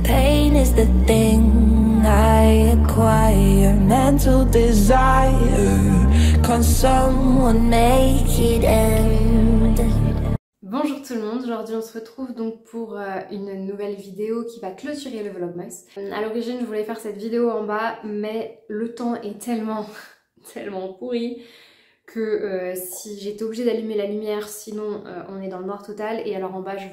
Pain is the thing I acquire, mental desire. Can someone make it end? Bonjour tout le monde, aujourd'hui on se retrouve donc pour une nouvelle vidéo qui va clôturer le Vlogmas. À l'origine je voulais faire cette vidéo en bas, mais le temps est tellement pourri que si j'étais obligée d'allumer la lumière, sinon on est dans le noir total. Et alors en bas je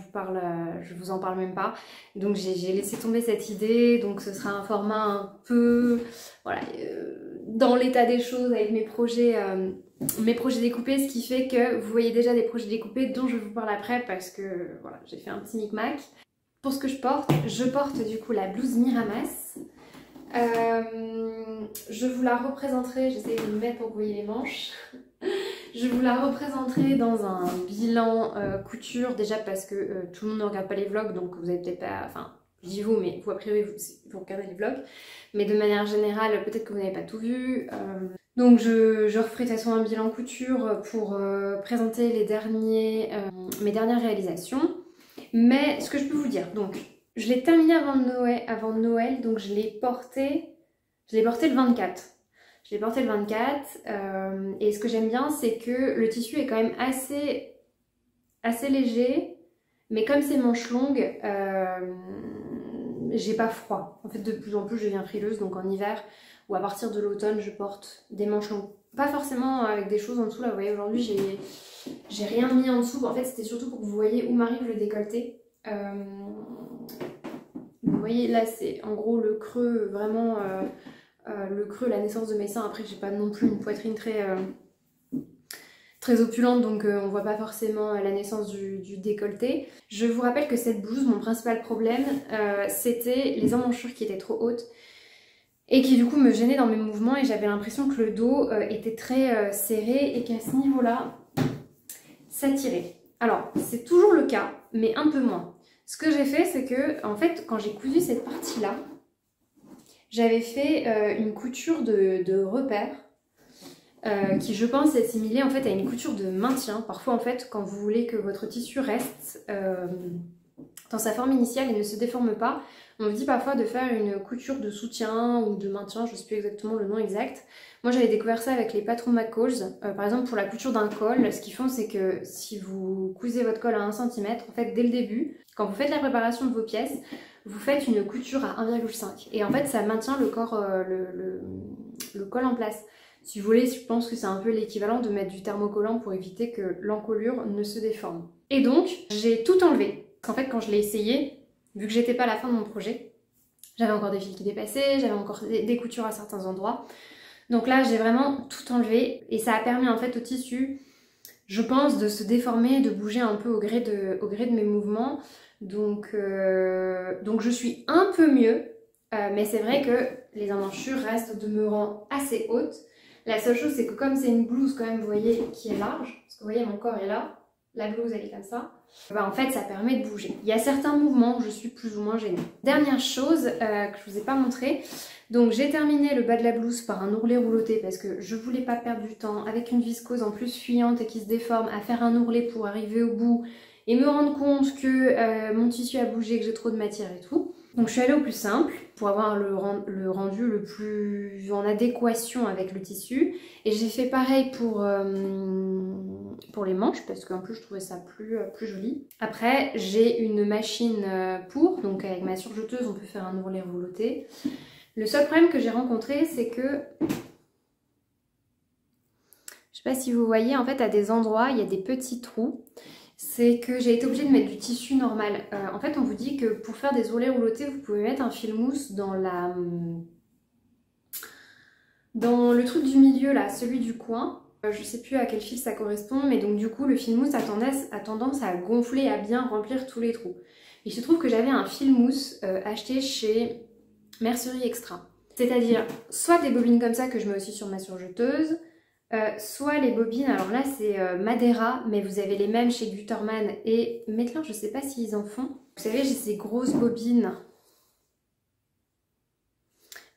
vous en parle même pas. Donc j'ai laissé tomber cette idée, donc ce sera un format un peu voilà, dans l'état des choses avec mes projets découpés, ce qui fait que vous voyez déjà des projets découpés dont je vous parle après parce que voilà, j'ai fait un petit micmac. Pour ce que je porte du coup la blouse Miramas. Je vous la représenterai, j'essaie de me mettre pour que vous voyez les manches. Je vous la représenterai dans un bilan couture, déjà parce que tout le monde ne regarde pas les vlogs, donc vous avez peut-être pas, enfin je dis vous, mais vous a priori vous regardez les vlogs, mais de manière générale peut-être que vous n'avez pas tout vu. Donc je referai de toute façon un bilan couture pour présenter mes dernières réalisations. Mais ce que je peux vous dire, donc je l'ai terminé avant Noël, donc je l'ai porté le 24. Je l'ai porté le 24 et ce que j'aime bien c'est que le tissu est quand même assez léger, mais comme c'est manches longues, j'ai pas froid. En fait de plus en plus je deviens frileuse, donc en hiver ou à partir de l'automne je porte des manches longues. Pas forcément avec des choses en dessous, là vous voyez aujourd'hui j'ai rien mis en dessous. En fait c'était surtout pour que vous voyez où m'arrive le décolleté. Vous voyez là c'est en gros le creux, vraiment le creux, la naissance de mes seins. Après j'ai pas non plus une poitrine très opulente, donc on voit pas forcément la naissance du décolleté. Je vous rappelle que cette blouse, mon principal problème c'était les emmanchures qui étaient trop hautes et qui du coup me gênaient dans mes mouvements, et j'avais l'impression que le dos était très serré et qu'à ce niveau là ça tirait. Alors c'est toujours le cas mais un peu moins. Ce que j'ai fait c'est que en fait quand j'ai cousu cette partie là, j'avais fait une couture de repère qui je pense est assimilée en fait à une couture de maintien. Parfois en fait quand vous voulez que votre tissu reste dans sa forme initiale et ne se déforme pas, on me dit parfois de faire une couture de soutien ou de maintien, je ne sais plus exactement le nom exact. Moi j'avais découvert ça avec les patrons McCalls. Par exemple pour la couture d'un col, ce qu'ils font c'est que si vous cousez votre col à 1 cm, en fait dès le début, quand vous faites la préparation de vos pièces, vous faites une couture à 1,5 et en fait ça maintient le corps, le col en place. Si vous voulez, je pense que c'est un peu l'équivalent de mettre du thermocollant pour éviter que l'encolure ne se déforme. Et donc j'ai tout enlevé. En fait quand je l'ai essayé, vu que j'étais pas à la fin de mon projet, j'avais encore des fils qui dépassaient, j'avais encore des coutures à certains endroits. Donc là j'ai vraiment tout enlevé et ça a permis en fait au tissu, je pense, de se déformer, de bouger un peu au gré de mes mouvements. Donc je suis un peu mieux, mais c'est vrai que les emmanchures restent demeurant assez hautes. La seule chose c'est que comme c'est une blouse quand même, vous voyez, qui est large, parce que vous voyez mon corps est là, la blouse elle est comme ça, bah, en fait ça permet de bouger. Il y a certains mouvements où je suis plus ou moins gênée. Dernière chose que je vous ai pas montré, donc j'ai terminé le bas de la blouse par un ourlet rouloté parce que je voulais pas perdre du temps avec une viscose en plus fuyante et qui se déforme à faire un ourlet pour arriver au bout et me rendre compte que mon tissu a bougé, que j'ai trop de matière et tout. Donc je suis allée au plus simple pour avoir le rendu le plus en adéquation avec le tissu. Et j'ai fait pareil pour les manches parce qu'en plus je trouvais ça plus joli. Après j'ai une machine donc avec ma surjeteuse on peut faire un ourlet rouloté. Le seul problème que j'ai rencontré c'est que, je sais pas si vous voyez, en fait à des endroits il y a des petits trous. C'est que j'ai été obligée de mettre du tissu normal. En fait on vous dit que pour faire des ourlets roulotés vous pouvez mettre un fil mousse dans le truc du milieu là, celui du coin. Je sais plus à quel fil ça correspond, mais donc du coup le fil mousse a tendance à gonfler, à bien remplir tous les trous. Il se trouve que j'avais un fil mousse acheté chez Mercerie Extra. C'est-à-dire soit des bobines comme ça que je mets aussi sur ma surjeteuse, soit les bobines, alors là c'est Madeira, mais vous avez les mêmes chez Gutermann et Mechlin, je sais pas s'ils en font. Vous savez, j'ai ces grosses bobines,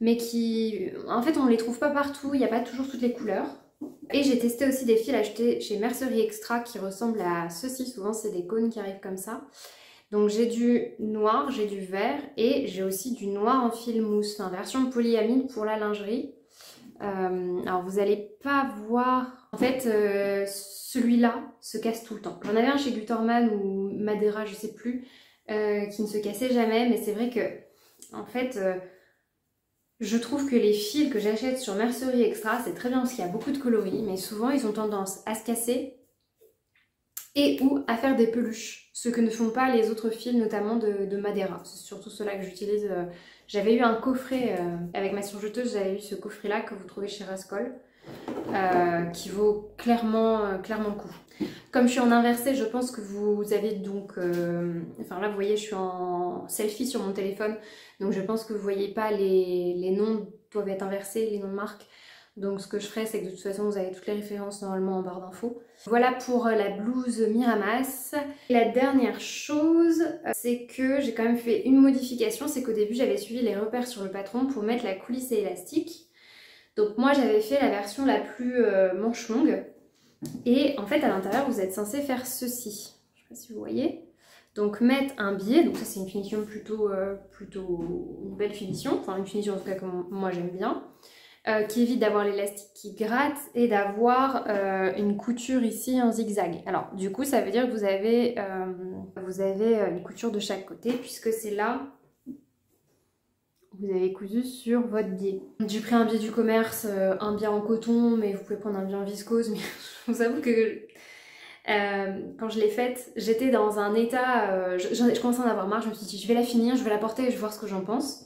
mais qui, en fait on ne les trouve pas partout, il n'y a pas toujours toutes les couleurs. Et j'ai testé aussi des fils achetés chez Mercerie Extra qui ressemblent à ceci. Souvent c'est des cônes qui arrivent comme ça. Donc j'ai du noir, j'ai du vert et j'ai aussi du noir en fil mousse, enfin version polyamide pour la lingerie. Alors vous n'allez pas voir, en fait celui-là se casse tout le temps. J'en avais un chez Gutterman ou Madeira, je sais plus, qui ne se cassait jamais, mais c'est vrai que en fait je trouve que les fils que j'achète sur Mercerie Extra, c'est très bien parce qu'il y a beaucoup de coloris, mais souvent ils ont tendance à se casser et ou à faire des peluches, ce que ne font pas les autres fils, notamment de Madeira. C'est surtout ceux-là que j'utilise. J'avais eu un coffret avec ma surjeteuse, j'avais eu ce coffret-là que vous trouvez chez Rascol, qui vaut clairement le coup. Comme je suis en inversé, je pense que vous avez donc... enfin là, vous voyez, je suis en selfie sur mon téléphone, donc je pense que vous voyez pas, les noms doivent être inversés, les noms de marque. Donc ce que je ferai, c'est que de toute façon, vous avez toutes les références normalement en barre d'infos. Voilà pour la blouse Miramas. La dernière chose, c'est que j'ai quand même fait une modification, c'est qu'au début, j'avais suivi les repères sur le patron pour mettre la coulisse et élastique. Donc moi, j'avais fait la version la plus manche longue. Et en fait, à l'intérieur, vous êtes censé faire ceci. Je ne sais pas si vous voyez. Donc mettre un biais, donc ça c'est une finition plutôt une belle finition, enfin une finition en tout cas que moi j'aime bien. Qui évite d'avoir l'élastique qui gratte et d'avoir une couture ici en zigzag. Alors du coup ça veut dire que vous avez une couture de chaque côté puisque c'est là où vous avez cousu sur votre biais. J'ai pris un biais du commerce, un biais en coton, mais vous pouvez prendre un biais en viscose, mais je vous avoue que quand je l'ai faite, j'étais dans un état, je commençais à en avoir marre, je me suis dit je vais la finir, je vais la porter et je vais voir ce que j'en pense.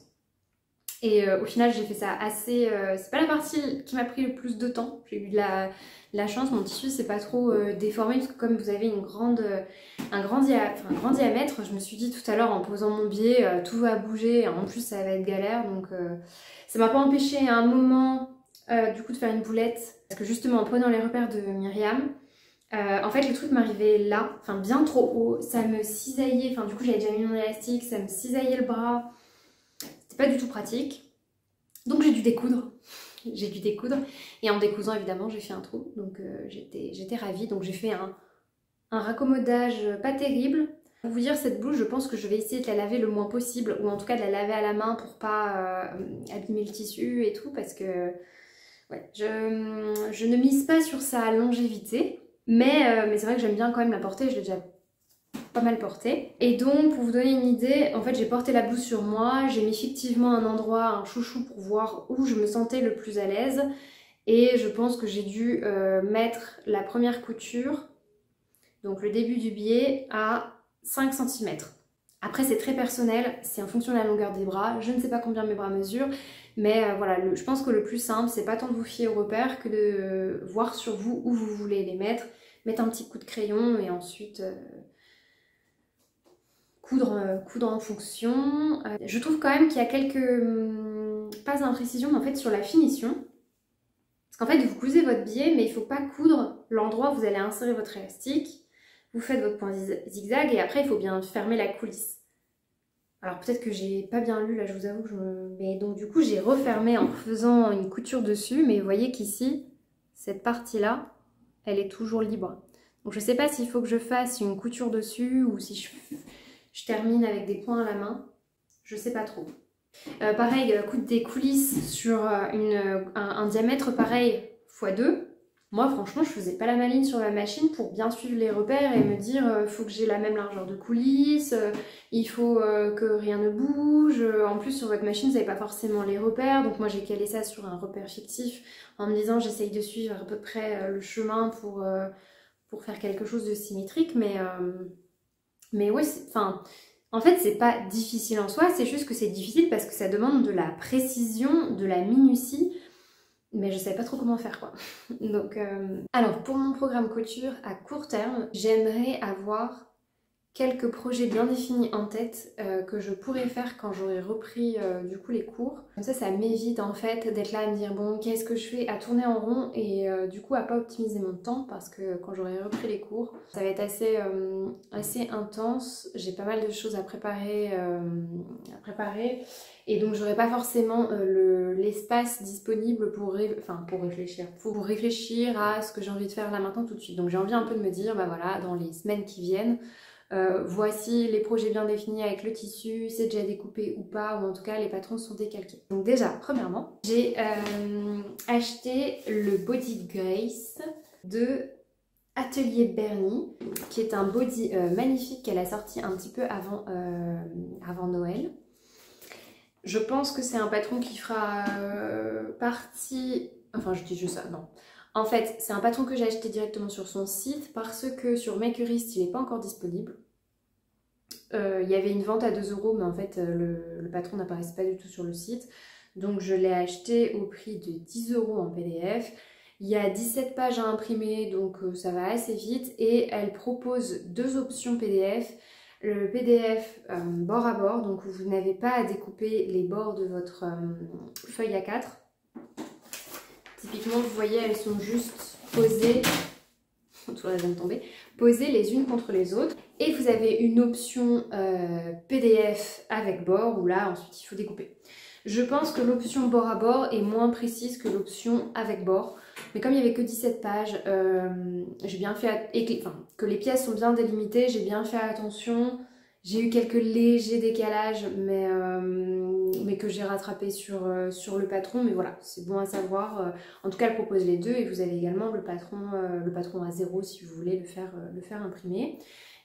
Et au final, j'ai fait ça assez... c'est pas la partie qui m'a pris le plus de temps. J'ai eu de la chance, mon tissu c'est pas trop déformé parce que comme vous avez un grand diamètre, je me suis dit tout à l'heure en posant mon biais, tout va bouger, en plus ça va être galère. Donc ça m'a pas empêché à un moment du coup de faire une boulette. Parce que justement en prenant les repères de Myriam, en fait le truc m'arrivait là, enfin bien trop haut, ça me cisaillait, enfin du coup j'avais déjà mis mon élastique, ça me cisaillait le bras. Pas du tout pratique, donc j'ai dû découdre. Et en décousant évidemment j'ai fait un trou, donc j'étais ravie. Donc j'ai fait un raccommodage pas terrible. Pour vous dire, cette blouse je pense que je vais essayer de la laver le moins possible, ou en tout cas de la laver à la main pour pas abîmer le tissu et tout, parce que ouais, je ne mise pas sur sa longévité, mais c'est vrai que j'aime bien quand même la porter, je l'ai déjà pas mal porté. Et donc pour vous donner une idée, en fait j'ai porté la blouse sur moi, j'ai mis fictivement un endroit, un chouchou pour voir où je me sentais le plus à l'aise, et je pense que j'ai dû mettre la première couture, donc le début du biais, à 5 cm. Après c'est très personnel, c'est en fonction de la longueur des bras, je ne sais pas combien mes bras mesurent, mais voilà, je pense que le plus simple c'est pas tant de vous fier aux repères que de voir sur vous où vous voulez les mettre un petit coup de crayon et ensuite... coudre en fonction. Je trouve quand même qu'il y a quelques pas d'imprécision en fait sur la finition. Parce qu'en fait vous cousez votre biais mais il ne faut pas coudre l'endroit où vous allez insérer votre élastique. Vous faites votre point zigzag et après il faut bien fermer la coulisse. Alors peut-être que j'ai pas bien lu là, je vous avoue que mais donc du coup j'ai refermé en faisant une couture dessus, mais vous voyez qu'ici, cette partie-là, elle est toujours libre. Donc je sais pas s'il faut que je fasse une couture dessus ou si je termine avec des points à la main, je sais pas trop. Pareil, coudre des coulisses sur un diamètre pareil x2. Moi franchement je faisais pas la maline sur la machine pour bien suivre les repères et me dire faut que j'ai la même largeur de coulisses, il faut que rien ne bouge. En plus sur votre machine vous n'avez pas forcément les repères, donc moi j'ai calé ça sur un repère fictif en me disant j'essaye de suivre à peu près le chemin pour faire quelque chose de symétrique, mais ouais, en fait c'est pas difficile en soi, c'est juste que c'est difficile parce que ça demande de la précision, de la minutie, mais je savais pas trop comment faire quoi. Donc alors pour mon programme couture à court terme, j'aimerais avoir quelques projets bien définis en tête que je pourrais faire quand j'aurai repris du coup les cours. Comme ça m'évite en fait d'être là à me dire bon qu'est-ce que je fais, à tourner en rond et du coup à pas optimiser mon temps parce que quand j'aurai repris les cours ça va être assez intense. J'ai pas mal de choses à préparer et donc j'aurai pas forcément l'espace disponible pour réfléchir à ce que j'ai envie de faire là maintenant tout de suite. Donc j'ai envie un peu de me dire bah voilà, dans les semaines qui viennent, voici les projets bien définis avec le tissu, c'est déjà découpé ou pas, ou en tout cas les patrons sont décalqués. Donc déjà, premièrement, j'ai acheté le Body Grace de Atelier Bernie, qui est un body magnifique qu'elle a sorti un petit peu avant Noël. Je pense que c'est un patron qui fera partie... Enfin, je dis juste ça, non. En fait, c'est un patron que j'ai acheté directement sur son site parce que sur Makerist, il n'est pas encore disponible. Il y avait une vente à 2 €, mais en fait, le patron n'apparaissait pas du tout sur le site. Donc, je l'ai acheté au prix de 10 € en PDF. Il y a 17 pages à imprimer, donc ça va assez vite. Et elle propose 2 options PDF. Le PDF bord à bord, donc vous n'avez pas à découper les bords de votre feuille A4. Typiquement, vous voyez, elles sont juste posées, posées les unes contre les autres. Et vous avez une option PDF avec bord, où là, ensuite, il faut découper. Je pense que l'option bord à bord est moins précise que l'option avec bord. Mais comme il n'y avait que 17 pages, j'ai bien fait, que les pièces sont bien délimitées, j'ai bien fait attention. J'ai eu quelques légers décalages, mais que j'ai rattrapé sur le patron. Mais voilà, c'est bon à savoir. En tout cas, elle propose les deux et vous avez également le patron à 0 si vous voulez le faire imprimer.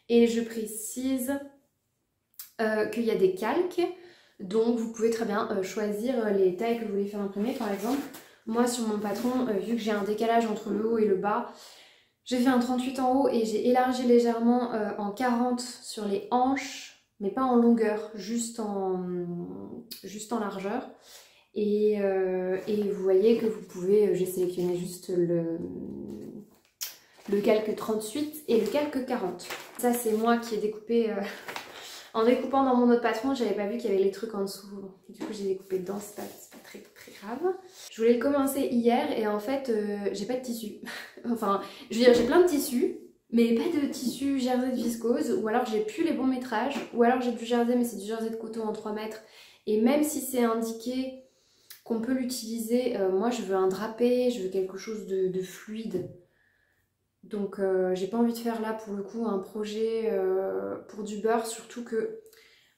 Et je précise qu'il y a des calques, donc vous pouvez très bien choisir les tailles que vous voulez faire imprimer. Par exemple, moi sur mon patron, vu que j'ai un décalage entre le haut et le bas, j'ai fait un 38 en haut et j'ai élargi légèrement en 40 sur les hanches, mais pas en longueur, juste en largeur. Et vous voyez que vous pouvez, j'ai sélectionné juste le calque 38 et le calque 40. Ça c'est moi qui ai découpé, en découpant dans mon autre patron, j'avais pas vu qu'il y avait les trucs en dessous. Du coup j'ai découpé dedans, c'est pas très grave. Je voulais le commencer hier et en fait j'ai pas de tissu. Enfin, je veux dire, j'ai plein de tissus, mais pas de tissu jersey de viscose, ou alors j'ai plus les bons métrages, ou alors j'ai du jersey, mais c'est du jersey de coton en 3 mètres. Et même si c'est indiqué qu'on peut l'utiliser, moi je veux un drapé, je veux quelque chose de fluide. Donc j'ai pas envie de faire là pour le coup un projet pour du beurre, surtout que,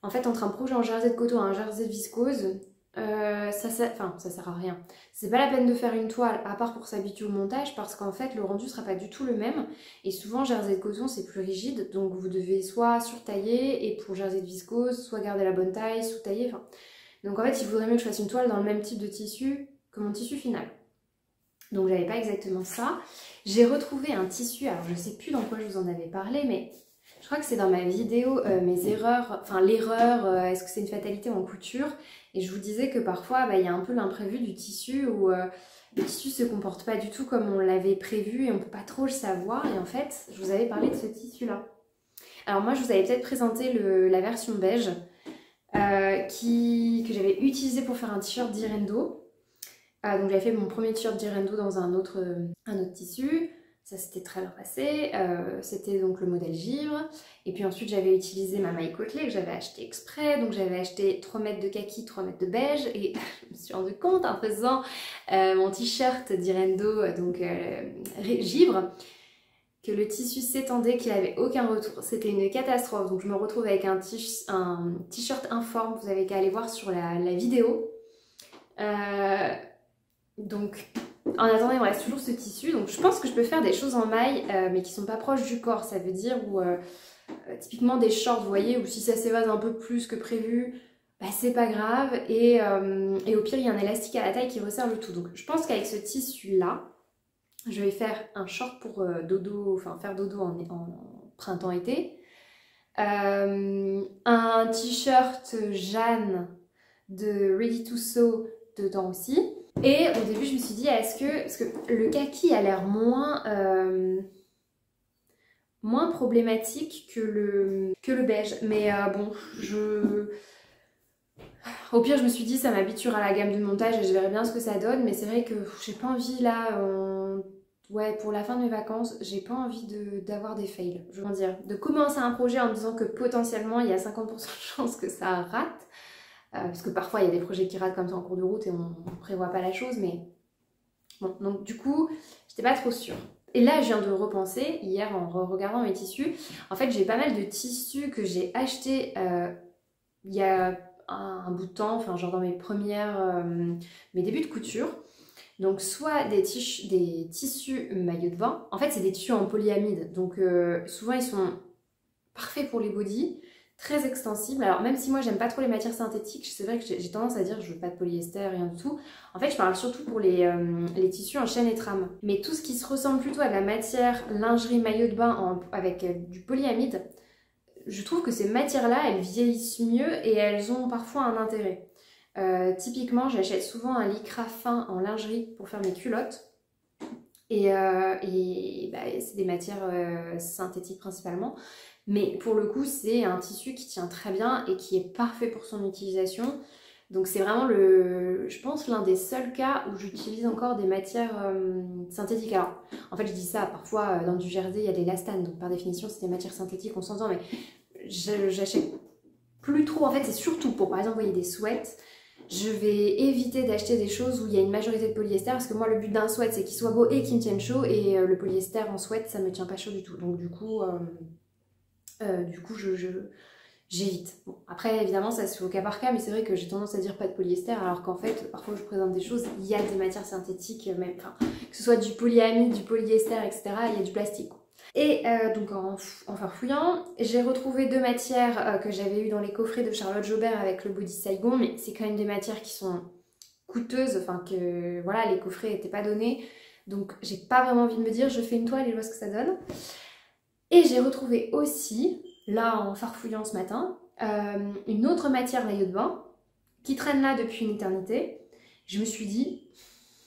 en fait, entre un projet en jersey de coton et un jersey de viscose, ça sert à rien. C'est pas la peine de faire une toile à part pour s'habituer au montage parce qu'en fait le rendu sera pas du tout le même et souvent jersey de coton c'est plus rigide donc vous devez soit surtailler et pour jersey de viscose soit garder la bonne taille, sous-tailler, enfin. Donc en fait il vaudrait mieux que je fasse une toile dans le même type de tissu que mon tissu final. Donc j'avais pas exactement ça. J'ai retrouvé un tissu, alors je sais plus dans quoi je vous en avais parlé mais je crois que c'est dans ma vidéo mes erreurs, enfin l'erreur, est-ce que c'est une fatalité en couture? Et je vous disais que parfois il y a un peu l'imprévu du tissu où le tissu se comporte pas du tout comme on l'avait prévu et on peut pas trop le savoir. Et en fait, je vous avais parlé de ce tissu là. Alors moi je vous avais peut-être présenté la version beige que j'avais utilisé pour faire un t-shirt d'Irendo. Donc j'avais fait mon premier t-shirt d'Irendo dans un autre tissu. Ça s'était très bien passé, c'était donc le modèle givre. Et puis ensuite j'avais utilisé ma maille côtelée que j'avais acheté exprès. Donc j'avais acheté 3 mètres de kaki, 3 mètres de beige. Et je me suis rendu compte en faisant mon t-shirt d'Irendo, donc givre, que le tissu s'étendait, qu'il n'avait aucun retour. C'était une catastrophe. Donc je me retrouve avec un t-shirt informe. Vous avez qu'à aller voir sur la vidéo. Donc en attendant il me reste toujours ce tissu, donc je pense que je peux faire des choses en maille mais qui sont pas proches du corps, ça veut dire où typiquement des shorts, vous voyez, ou si ça s'évase un peu plus que prévu, bah c'est pas grave et au pire il y a un élastique à la taille qui resserre le tout. Donc je pense qu'avec ce tissu là, je vais faire un short pour dodo, enfin faire dodo en printemps-été, un t-shirt Jeanne de Ready to Sew dedans aussi. Et au début je me suis dit parce que le kaki a l'air moins moins problématique que le beige. Mais bon, au pire, je me suis dit, ça m'habituera à la gamme de montage et je verrai bien ce que ça donne. Mais c'est vrai que j'ai pas envie là, ouais, pour la fin de mes vacances, j'ai pas envie d'avoir des fails. Je veux dire, de commencer un projet en me disant que potentiellement il y a 50% de chances que ça rate. Parce que parfois il y a des projets qui ratent comme ça en cours de route et on prévoit pas la chose. Mais bon, donc du coup, j'étais pas trop sûre. Et là, je viens de repenser, hier en regardant mes tissus, en fait j'ai pas mal de tissus que j'ai achetés il y a un bout de temps, enfin genre dans mes débuts de couture. Donc soit des tissus maillot de bain, en fait c'est des tissus en polyamide, donc souvent ils sont parfaits pour les bodys, très extensibles. Alors même si moi j'aime pas trop les matières synthétiques, c'est vrai que j'ai tendance à dire je veux pas de polyester, rien du tout. En fait je parle surtout pour les tissus en chaîne et trame. Mais tout ce qui se ressemble plutôt à de la matière lingerie maillot de bain avec du polyamide, je trouve que ces matières-là, elles vieillissent mieux et elles ont parfois un intérêt. Typiquement, j'achète souvent un lycra fin en lingerie pour faire mes culottes. Et bah, c'est des matières synthétiques principalement. Mais pour le coup, c'est un tissu qui tient très bien et qui est parfait pour son utilisation. Donc c'est vraiment, je pense, l'un des seuls cas où j'utilise encore des matières synthétiques. Alors, en fait, je dis ça, parfois, dans du jersey, il y a de l'élastane. Donc par définition, c'est des matières synthétiques, on s'entend. Mais j'achète plus trop. En fait, c'est surtout pour, par exemple, vous voyez, des sweats. Je vais éviter d'acheter des choses où il y a une majorité de polyester parce que moi, le but d'un sweat, c'est qu'il soit beau et qu'il me tienne chaud. Et le polyester en sweat, ça me tient pas chaud du tout. Donc du coup j'évite. Bon, après, évidemment, ça se fait au cas par cas, mais c'est vrai que j'ai tendance à dire pas de polyester, alors qu'en fait, parfois je présente des choses, il y a des matières synthétiques, même, enfin, que ce soit du polyamide, du polyester, etc., il y a du plastique. Et donc en farfouillant, j'ai retrouvé deux matières que j'avais eues dans les coffrets de Charlotte Jobert avec le Body Saigon, mais c'est quand même des matières qui sont coûteuses, enfin que voilà, les coffrets n'étaient pas donnés, donc j'ai pas vraiment envie de me dire je fais une toile et je vois ce que ça donne. Et j'ai retrouvé aussi, là en farfouillant ce matin, une autre matière maillot de bain qui traîne là depuis une éternité. Je me suis dit,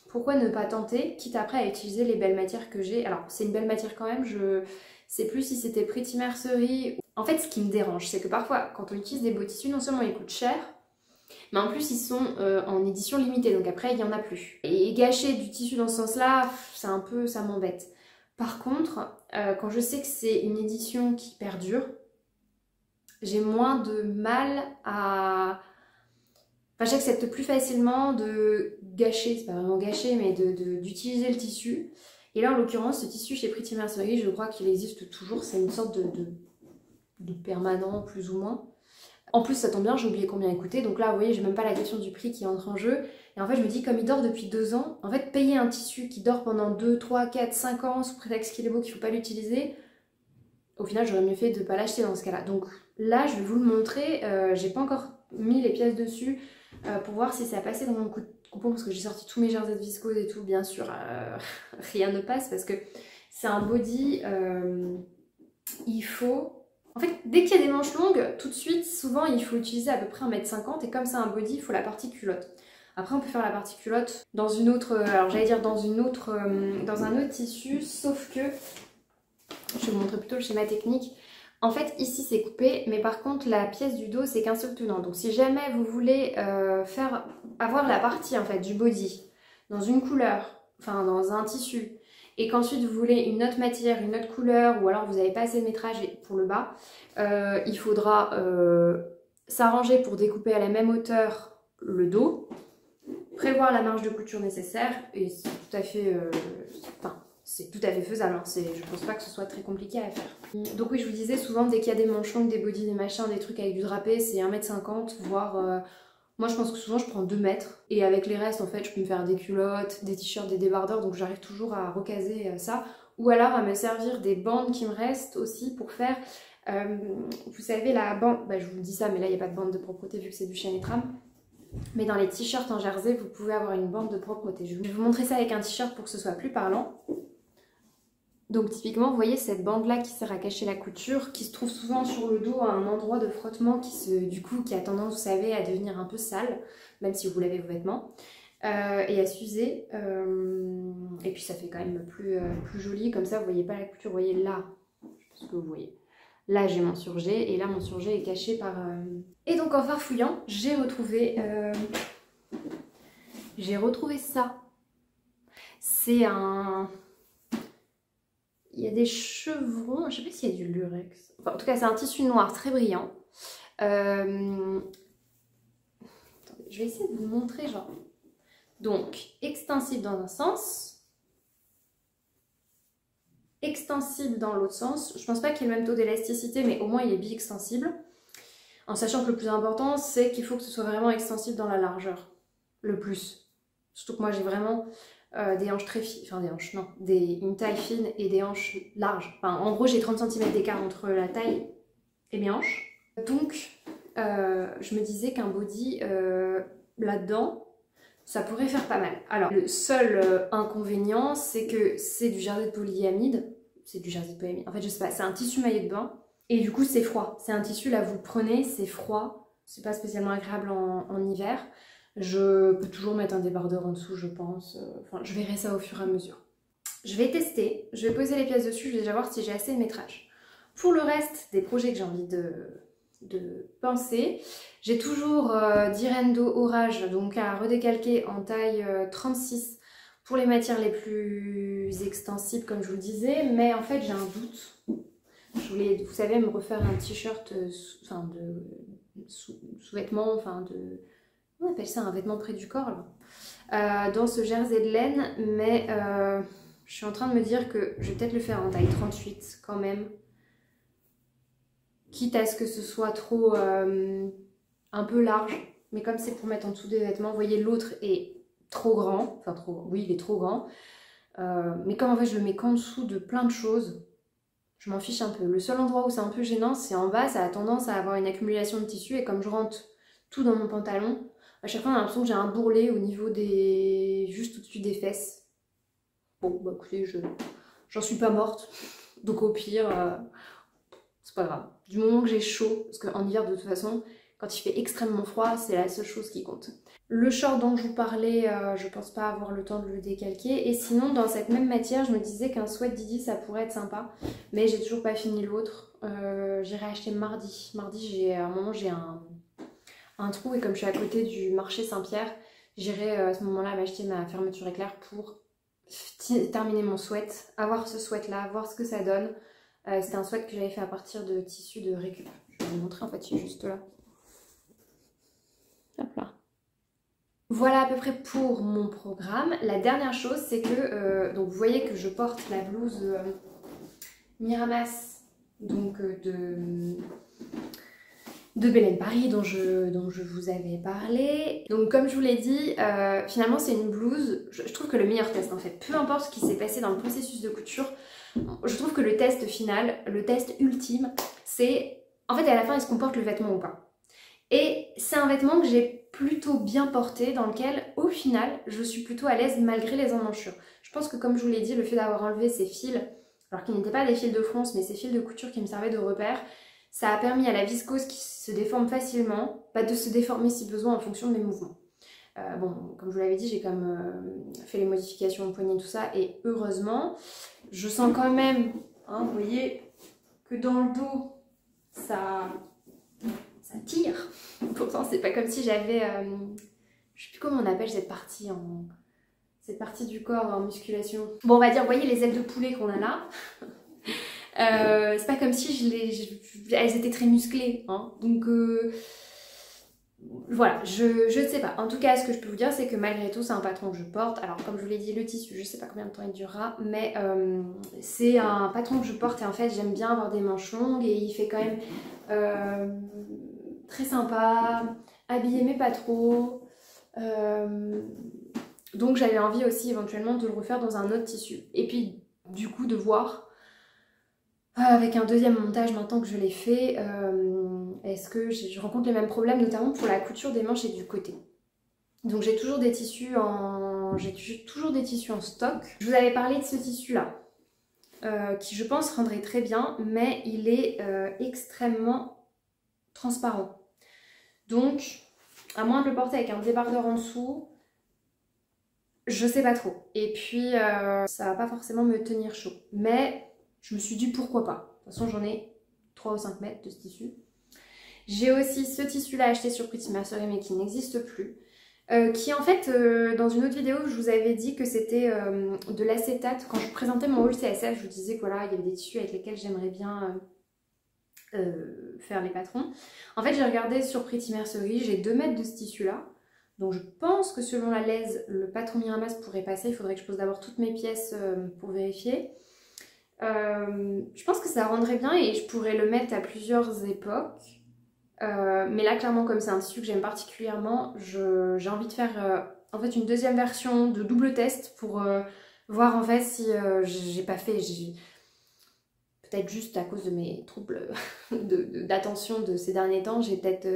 pourquoi ne pas tenter, quitte après à utiliser les belles matières que j'ai. Alors c'est une belle matière quand même, je sais plus si c'était Pretty Mercerie. En fait ce qui me dérange, c'est que parfois quand on utilise des beaux tissus, non seulement ils coûtent cher, mais en plus ils sont en édition limitée, donc après il n'y en a plus. Et gâcher du tissu dans ce sens-là, c'est un peu, ça m'embête. Par contre, quand je sais que c'est une édition qui perdure, j'ai moins de mal à... Enfin, j'accepte plus facilement de gâcher, c'est pas vraiment gâcher, mais d'utiliser le tissu. Et là, en l'occurrence, ce tissu chez Pretty Mercerie, je crois qu'il existe toujours, c'est une sorte de permanent, plus ou moins. En plus, ça tombe bien, j'ai oublié combien il coûtait, donc là, vous voyez, j'ai même pas la question du prix qui entre en jeu. Et en fait, je me dis, comme il dort depuis 2 ans, en fait, payer un tissu qui dort pendant 2, 3, 4, 5 ans, sous prétexte qu'il est beau, qu'il faut pas l'utiliser, au final, j'aurais mieux fait de pas l'acheter dans ce cas-là. Donc là, je vais vous le montrer, j'ai pas encore mis les pièces dessus pour voir si ça a passé dans mon coupon, parce que j'ai sorti tous mes jerseys de viscose et tout, bien sûr, rien ne passe, parce que c'est un body, il faut... En fait, dès qu'il y a des manches longues, tout de suite, souvent, il faut utiliser à peu près 1m50 et comme c'est un body, il faut la partie culotte. Après, on peut faire la partie culotte dans une autre... alors, j'allais dire dans un autre tissu, sauf que... Je vais vous montrer plutôt le schéma technique. En fait, ici, c'est coupé, mais par contre, la pièce du dos, c'est qu'un seul tenant. Donc, si jamais vous voulez avoir la partie, en fait, du body dans une couleur, enfin, dans un tissu, et qu'ensuite vous voulez une autre matière, une autre couleur, ou alors vous n'avez pas assez de métrage pour le bas, il faudra s'arranger pour découper à la même hauteur le dos, prévoir la marge de couture nécessaire, et c'est tout à fait, c'est tout à fait faisable, hein. Je pense pas que ce soit très compliqué à faire. Donc oui, je vous disais, souvent dès qu'il y a des manches longues, des bodys, des machins, des trucs avec du drapé, c'est 1m50, voire... moi je pense que souvent je prends 2 mètres et avec les restes en fait je peux me faire des culottes, des t-shirts, des débardeurs, donc j'arrive toujours à recaser ça, ou alors à me servir des bandes qui me restent aussi pour faire, vous savez la bande, je vous dis ça mais là il n'y a pas de bande de propreté vu que c'est du chaîne et trame, mais dans les t-shirts en jersey vous pouvez avoir une bande de propreté. Je vais vous montrer ça avec un t-shirt pour que ce soit plus parlant. Donc typiquement, vous voyez cette bande-là qui sert à cacher la couture, qui se trouve souvent sur le dos à un endroit de frottement qui a tendance, vous savez, à devenir un peu sale, même si vous lavez vos vêtements, et à s'user. Et puis ça fait quand même plus joli, comme ça vous voyez pas la couture, vous voyez là, je ce que vous voyez. Là j'ai mon surjet et là mon surjet est caché par... Et donc en farfouillant, j'ai retrouvé ça. C'est un... Il y a des chevrons, je sais pas s'il y a du lurex. Enfin, en tout cas c'est un tissu noir très brillant. Attendez, je vais essayer de vous montrer genre. Donc extensible dans un sens, extensible dans l'autre sens. Je pense pas qu'il y ait le même taux d'élasticité, mais au moins il est bi-extensible. En sachant que le plus important, c'est qu'il faut que ce soit vraiment extensible dans la largeur. Le plus. Surtout que moi j'ai vraiment des hanches très fines, enfin des hanches, non, une taille fine et des hanches larges. Enfin, en gros j'ai 30 cm d'écart entre la taille et mes hanches. Donc je me disais qu'un body là-dedans, ça pourrait faire pas mal. Alors le seul inconvénient, c'est que c'est du jersey de polyamide. C'est du jersey de polyamide. En fait je sais pas, c'est un tissu maillot de bain. Et du coup c'est froid. C'est un tissu, là vous le prenez, c'est froid. C'est pas spécialement agréable en hiver. Je peux toujours mettre un débardeur en dessous, je pense. Enfin, je verrai ça au fur et à mesure. Je vais tester, je vais poser les pièces dessus, je vais déjà voir si j'ai assez de métrage. Pour le reste des projets que j'ai envie de penser, j'ai toujours Direndo Orage, donc à redécalquer en taille 36 pour les matières les plus extensibles, comme je vous le disais. Mais en fait, j'ai un doute. Je voulais, vous savez, me refaire un t-shirt, enfin de sous-vêtement, enfin de... On appelle ça un vêtement près du corps, là. Dans ce jersey de laine, mais je suis en train de me dire que je vais peut-être le faire en taille 38 quand même. Quitte à ce que ce soit trop un peu large, mais comme c'est pour mettre en dessous des vêtements, vous voyez l'autre est trop grand, enfin trop, oui il est trop grand, mais comme en fait je le mets qu'en dessous de plein de choses, je m'en fiche un peu. Le seul endroit où c'est un peu gênant, c'est en bas, ça a tendance à avoir une accumulation de tissu et comme je rentre tout dans mon pantalon, à chaque fois on a l'impression que j'ai un bourrelet au niveau des... juste au-dessus des fesses. Bon bah écoutez, j'en suis pas morte, donc au pire, c'est pas grave. Du moment que j'ai chaud, parce qu'en hiver de toute façon, quand il fait extrêmement froid, c'est la seule chose qui compte. Le short dont je vous parlais, je pense pas avoir le temps de le décalquer. Et sinon, dans cette même matière, je me disais qu'un sweat Didi, ça pourrait être sympa. Mais j'ai toujours pas fini l'autre. J'irai acheter mardi. Mardi, à un moment, j'ai un trou. Et comme je suis à côté du marché Saint-Pierre, j'irai à ce moment-là m'acheter ma fermeture éclair pour terminer mon sweat. Avoir ce sweat-là, voir ce que ça donne. C'était un sweat que j'avais fait à partir de tissu de récup. Je vais vous montrer, en fait, il est juste là. Hop là. Voilà à peu près pour mon programme. La dernière chose, c'est que, donc vous voyez que je porte la blouse Miramas, donc de Belen Paris dont je vous avais parlé. Donc comme je vous l'ai dit, finalement c'est une blouse, je trouve que le meilleur test en fait, peu importe ce qui s'est passé dans le processus de couture, je trouve que le test final, le test ultime, c'est en fait à la fin est-ce qu'on porte le vêtement ou pas. Et c'est un vêtement que j'ai plutôt bien porté, dans lequel au final je suis plutôt à l'aise malgré les emmanchures. Je pense que comme je vous l'ai dit, le fait d'avoir enlevé ces fils, alors qu'ils n'étaient pas des fils de France mais ces fils de couture qui me servaient de repère, ça a permis à la viscose qui se déforme facilement de se déformer si besoin en fonction de mes mouvements. Bon, comme je vous l'avais dit, j'ai quand même fait les modifications au poignet, tout ça, et heureusement, je sens quand même, hein, vous voyez, que dans le dos, ça tire. Pourtant, c'est pas comme si j'avais, je sais plus comment on appelle cette partie du corps en musculation. Bon, on va dire, vous voyez les ailes de poulet qu'on a là. C'est pas comme si elles étaient très musclées, hein. Donc voilà, je ne sais pas. En tout cas, ce que je peux vous dire, c'est que malgré tout, c'est un patron que je porte. Alors, comme je vous l'ai dit, le tissu, je sais pas combien de temps il durera, mais c'est un patron que je porte et en fait, j'aime bien avoir des manches longues et il fait quand même très sympa, habillé mais pas trop. Donc, j'avais envie aussi éventuellement de le refaire dans un autre tissu. Et puis, du coup, de voir avec un deuxième montage maintenant que je l'ai fait, est-ce que je rencontre les mêmes problèmes, notamment pour la couture des manches et du côté. Donc j'ai toujours des tissus en stock. Je vous avais parlé de ce tissu là, qui je pense rendrait très bien, mais il est extrêmement transparent. Donc à moins de le porter avec un débardeur en dessous, je sais pas trop. Et puis ça va pas forcément me tenir chaud, mais je me suis dit pourquoi pas. toute façon j'en ai 3 ou 5 mètres de ce tissu. J'ai aussi ce tissu là acheté sur Pretty Mercery mais qui n'existe plus. Qui en fait, dans une autre vidéo, je vous avais dit que c'était de l'acétate. Quand je présentais mon haul CSF, je vous disais que voilà, il y avait des tissus avec lesquels j'aimerais bien faire les patrons. En fait, j'ai regardé sur Pretty Mercery, j'ai 2 mètres de ce tissu là. Donc je pense que selon la lèse, le patron Miramas pourrait passer. Il faudrait que je pose d'abord toutes mes pièces pour vérifier. Je pense que ça rendrait bien et je pourrais le mettre à plusieurs époques. Mais là clairement comme c'est un tissu que j'aime particulièrement, j'ai envie de faire en fait une deuxième version de double test pour voir en fait si j'ai pas fait, peut-être juste à cause de mes troubles d'attention de ces derniers temps, j'ai peut-être,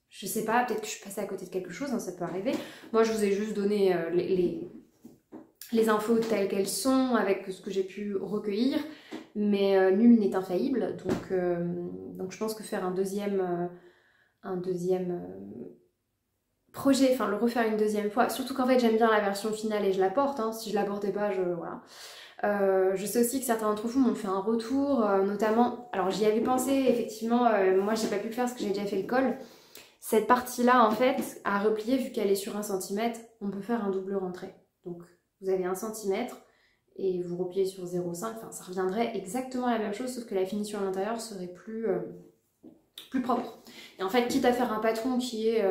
je sais pas, peut-être que je suis passée à côté de quelque chose, hein, ça peut arriver. Moi je vous ai juste donné les infos telles qu'elles sont avec ce que j'ai pu recueillir. Mais nul n'est infaillible, donc je pense que faire un deuxième projet, enfin le refaire une deuxième fois, surtout qu'en fait j'aime bien la version finale et je la porte, hein, si je la portais pas, voilà. Je sais aussi que certains d'entre vous m'ont fait un retour, notamment, alors j'y avais pensé effectivement, moi j'ai pas pu le faire parce que j'ai déjà fait le col. Cette partie-là en fait, à replier, vu qu'elle est sur 1 cm, on peut faire un double rentrée. Donc vous avez 1 cm, et vous repliez sur 0,5, enfin ça reviendrait exactement à la même chose, sauf que la finition à l'intérieur serait plus propre. Et en fait, quitte à faire un patron qui est,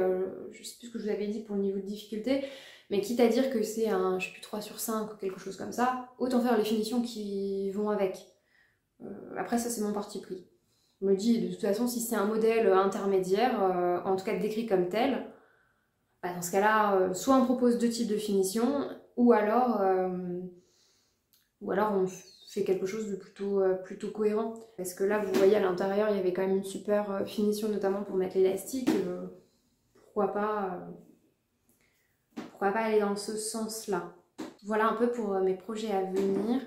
je sais plus ce que je vous avais dit pour le niveau de difficulté, mais quitte à dire que c'est un, je sais plus, 3 sur 5 ou quelque chose comme ça, autant faire les finitions qui vont avec. Après ça c'est mon parti pris. Je me dis, de toute façon, si c'est un modèle intermédiaire, en tout cas décrit comme tel, bah dans ce cas-là, soit on propose 2 types de finitions, ou alors on fait quelque chose de plutôt cohérent. Parce que là, vous voyez à l'intérieur, il y avait quand même une super finition, notamment pour mettre l'élastique. Pourquoi pas aller dans ce sens-là. Voilà un peu pour mes projets à venir.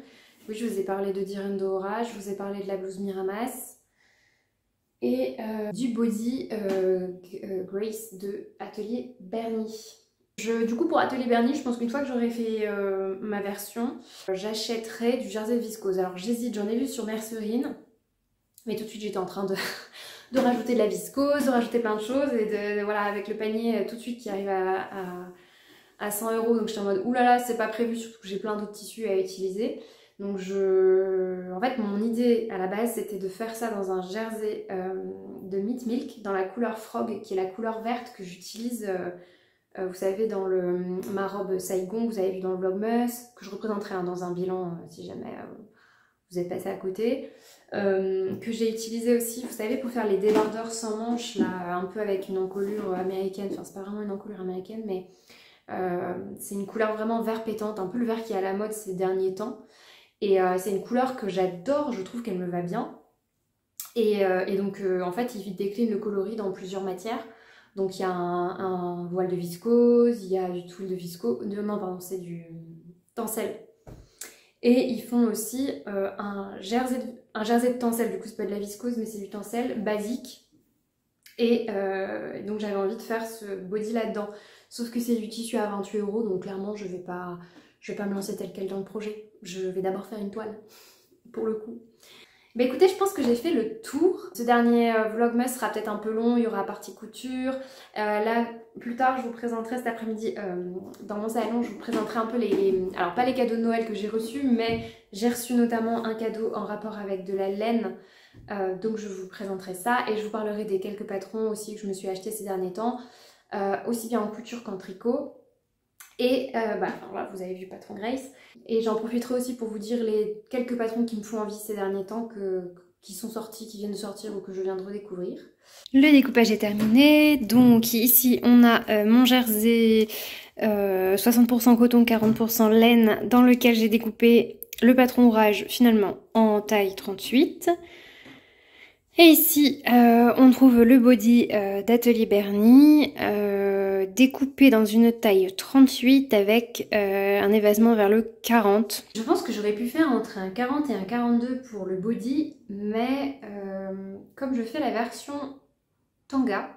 Oui, je vous ai parlé de Direndo Aura, je vous ai parlé de la blouse Miramas et du body Grace de Atelier Bernie. Du coup pour Atelier Bernie, je pense qu'une fois que j'aurai fait ma version, j'achèterai du jersey de viscose. Alors j'hésite, j'en ai vu sur Mercerine, mais tout de suite j'étais en train de rajouter de la viscose, de rajouter plein de choses et voilà, avec le panier tout de suite qui arrive à 100 €, donc j'étais en mode oulala, c'est pas prévu, surtout que j'ai plein d'autres tissus à utiliser. Donc en fait mon idée à la base c'était de faire ça dans un jersey de Meat Milk dans la couleur Frog, qui est la couleur verte que j'utilise vous savez dans ma robe Saigon, vous avez vu dans le Vlogmas, que je représenterai dans un bilan si jamais vous êtes passé à côté, que j'ai utilisé aussi, vous savez, pour faire les débardeurs sans manches, là, un peu avec une encolure américaine, enfin c'est pas vraiment une encolure américaine, mais c'est une couleur vraiment vert pétante, un peu le vert qui est à la mode ces derniers temps, et c'est une couleur que j'adore, je trouve qu'elle me va bien, et donc en fait il décline le coloris dans plusieurs matières. Donc il y a un voile de viscose, il y a du tulle de viscose, non pardon c'est du tencel. Et ils font aussi un jersey de tencel, du coup c'est pas de la viscose mais c'est du tencel basique. Et donc j'avais envie de faire ce body là-dedans. Sauf que c'est du tissu à 28 €, donc clairement je vais pas me lancer tel quel dans le projet. Je vais d'abord faire une toile, pour le coup. Bah écoutez, je pense que j'ai fait le tour. Ce dernier vlogmas sera peut-être un peu long, il y aura partie couture. Là, plus tard, je vous présenterai cet après-midi dans mon salon, je vous présenterai un peu alors pas les cadeaux de Noël que j'ai reçus, mais j'ai reçu notamment un cadeau en rapport avec de la laine. Donc je vous présenterai ça et je vous parlerai des quelques patrons aussi que je me suis acheté ces derniers temps, aussi bien en couture qu'en tricot. Et voilà, vous avez vu patron Grace. Et j'en profiterai aussi pour vous dire les quelques patrons qui me font envie ces derniers temps, qui sont sortis, qui viennent de sortir ou que je viens de redécouvrir. Le découpage est terminé. Donc ici on a mon jersey 60% coton, 40% laine, dans lequel j'ai découpé le patron ouvrage finalement en taille 38. Et ici, on trouve le body d'Atelier Bernie, découpé dans une taille 38 avec un évasement vers le 40. Je pense que j'aurais pu faire entre un 40 et un 42 pour le body, mais comme je fais la version tanga,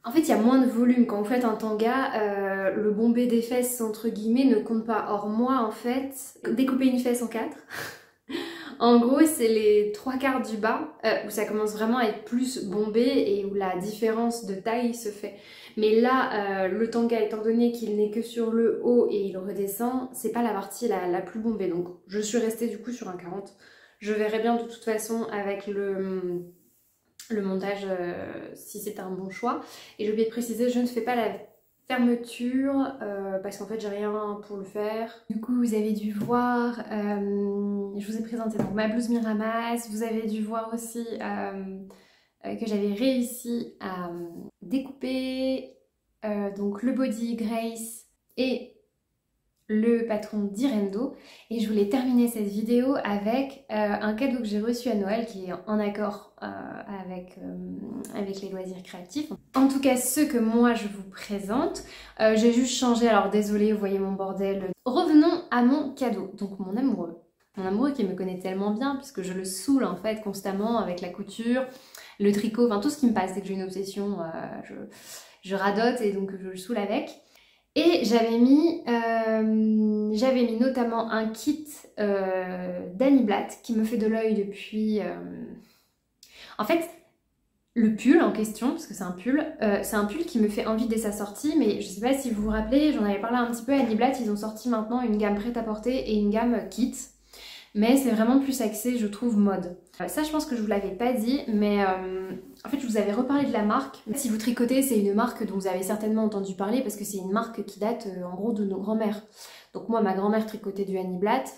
en fait il y a moins de volume. Quand vous faites un tanga, le bombé des fesses entre guillemets ne compte pas. Or moi en fait, découper une fesse en 4... En gros, c'est les 3/4 du bas où ça commence vraiment à être plus bombé et où la différence de taille se fait. Mais là, le tanga, étant donné qu'il n'est que sur le haut et il redescend, c'est pas la partie la plus bombée. Donc je suis restée du coup sur un 40. Je verrai bien de toute façon avec le montage si c'est un bon choix. Et j'ai oublié de préciser, je ne fais pas la fermeture parce qu'en fait j'ai rien pour le faire. Du coup vous avez dû voir, je vous ai présenté donc ma blouse Miramas, vous avez dû voir aussi que j'avais réussi à découper donc le body Grace et le patron d'Irendo, et je voulais terminer cette vidéo avec un cadeau que j'ai reçu à Noël qui est en accord avec les loisirs créatifs. En tout cas ceux que moi je vous présente, j'ai juste changé, alors désolée vous voyez mon bordel. Revenons à mon cadeau, donc mon amoureux qui me connaît tellement bien puisque je le saoule en fait constamment avec la couture, le tricot, enfin tout ce qui me passe. Dès que j'ai une obsession je radote et donc je le saoule avec. Et j'avais mis notamment un kit d'Annie Blatt qui me fait de l'œil depuis... En fait, le pull en question, parce que c'est un pull qui me fait envie dès sa sortie, mais je sais pas si vous vous rappelez, j'en avais parlé un petit peu, Annie Blatt, ils ont sorti maintenant une gamme prêt-à-porter et une gamme kit. Mais c'est vraiment plus axé, je trouve, mode. Ça, je pense que je vous l'avais pas dit, mais en fait, je vous avais reparlé de la marque. Si vous tricotez, c'est une marque dont vous avez certainement entendu parler parce que c'est une marque qui date en gros de nos grands-mères. Donc moi, ma grand-mère tricotait du Annie Blatt,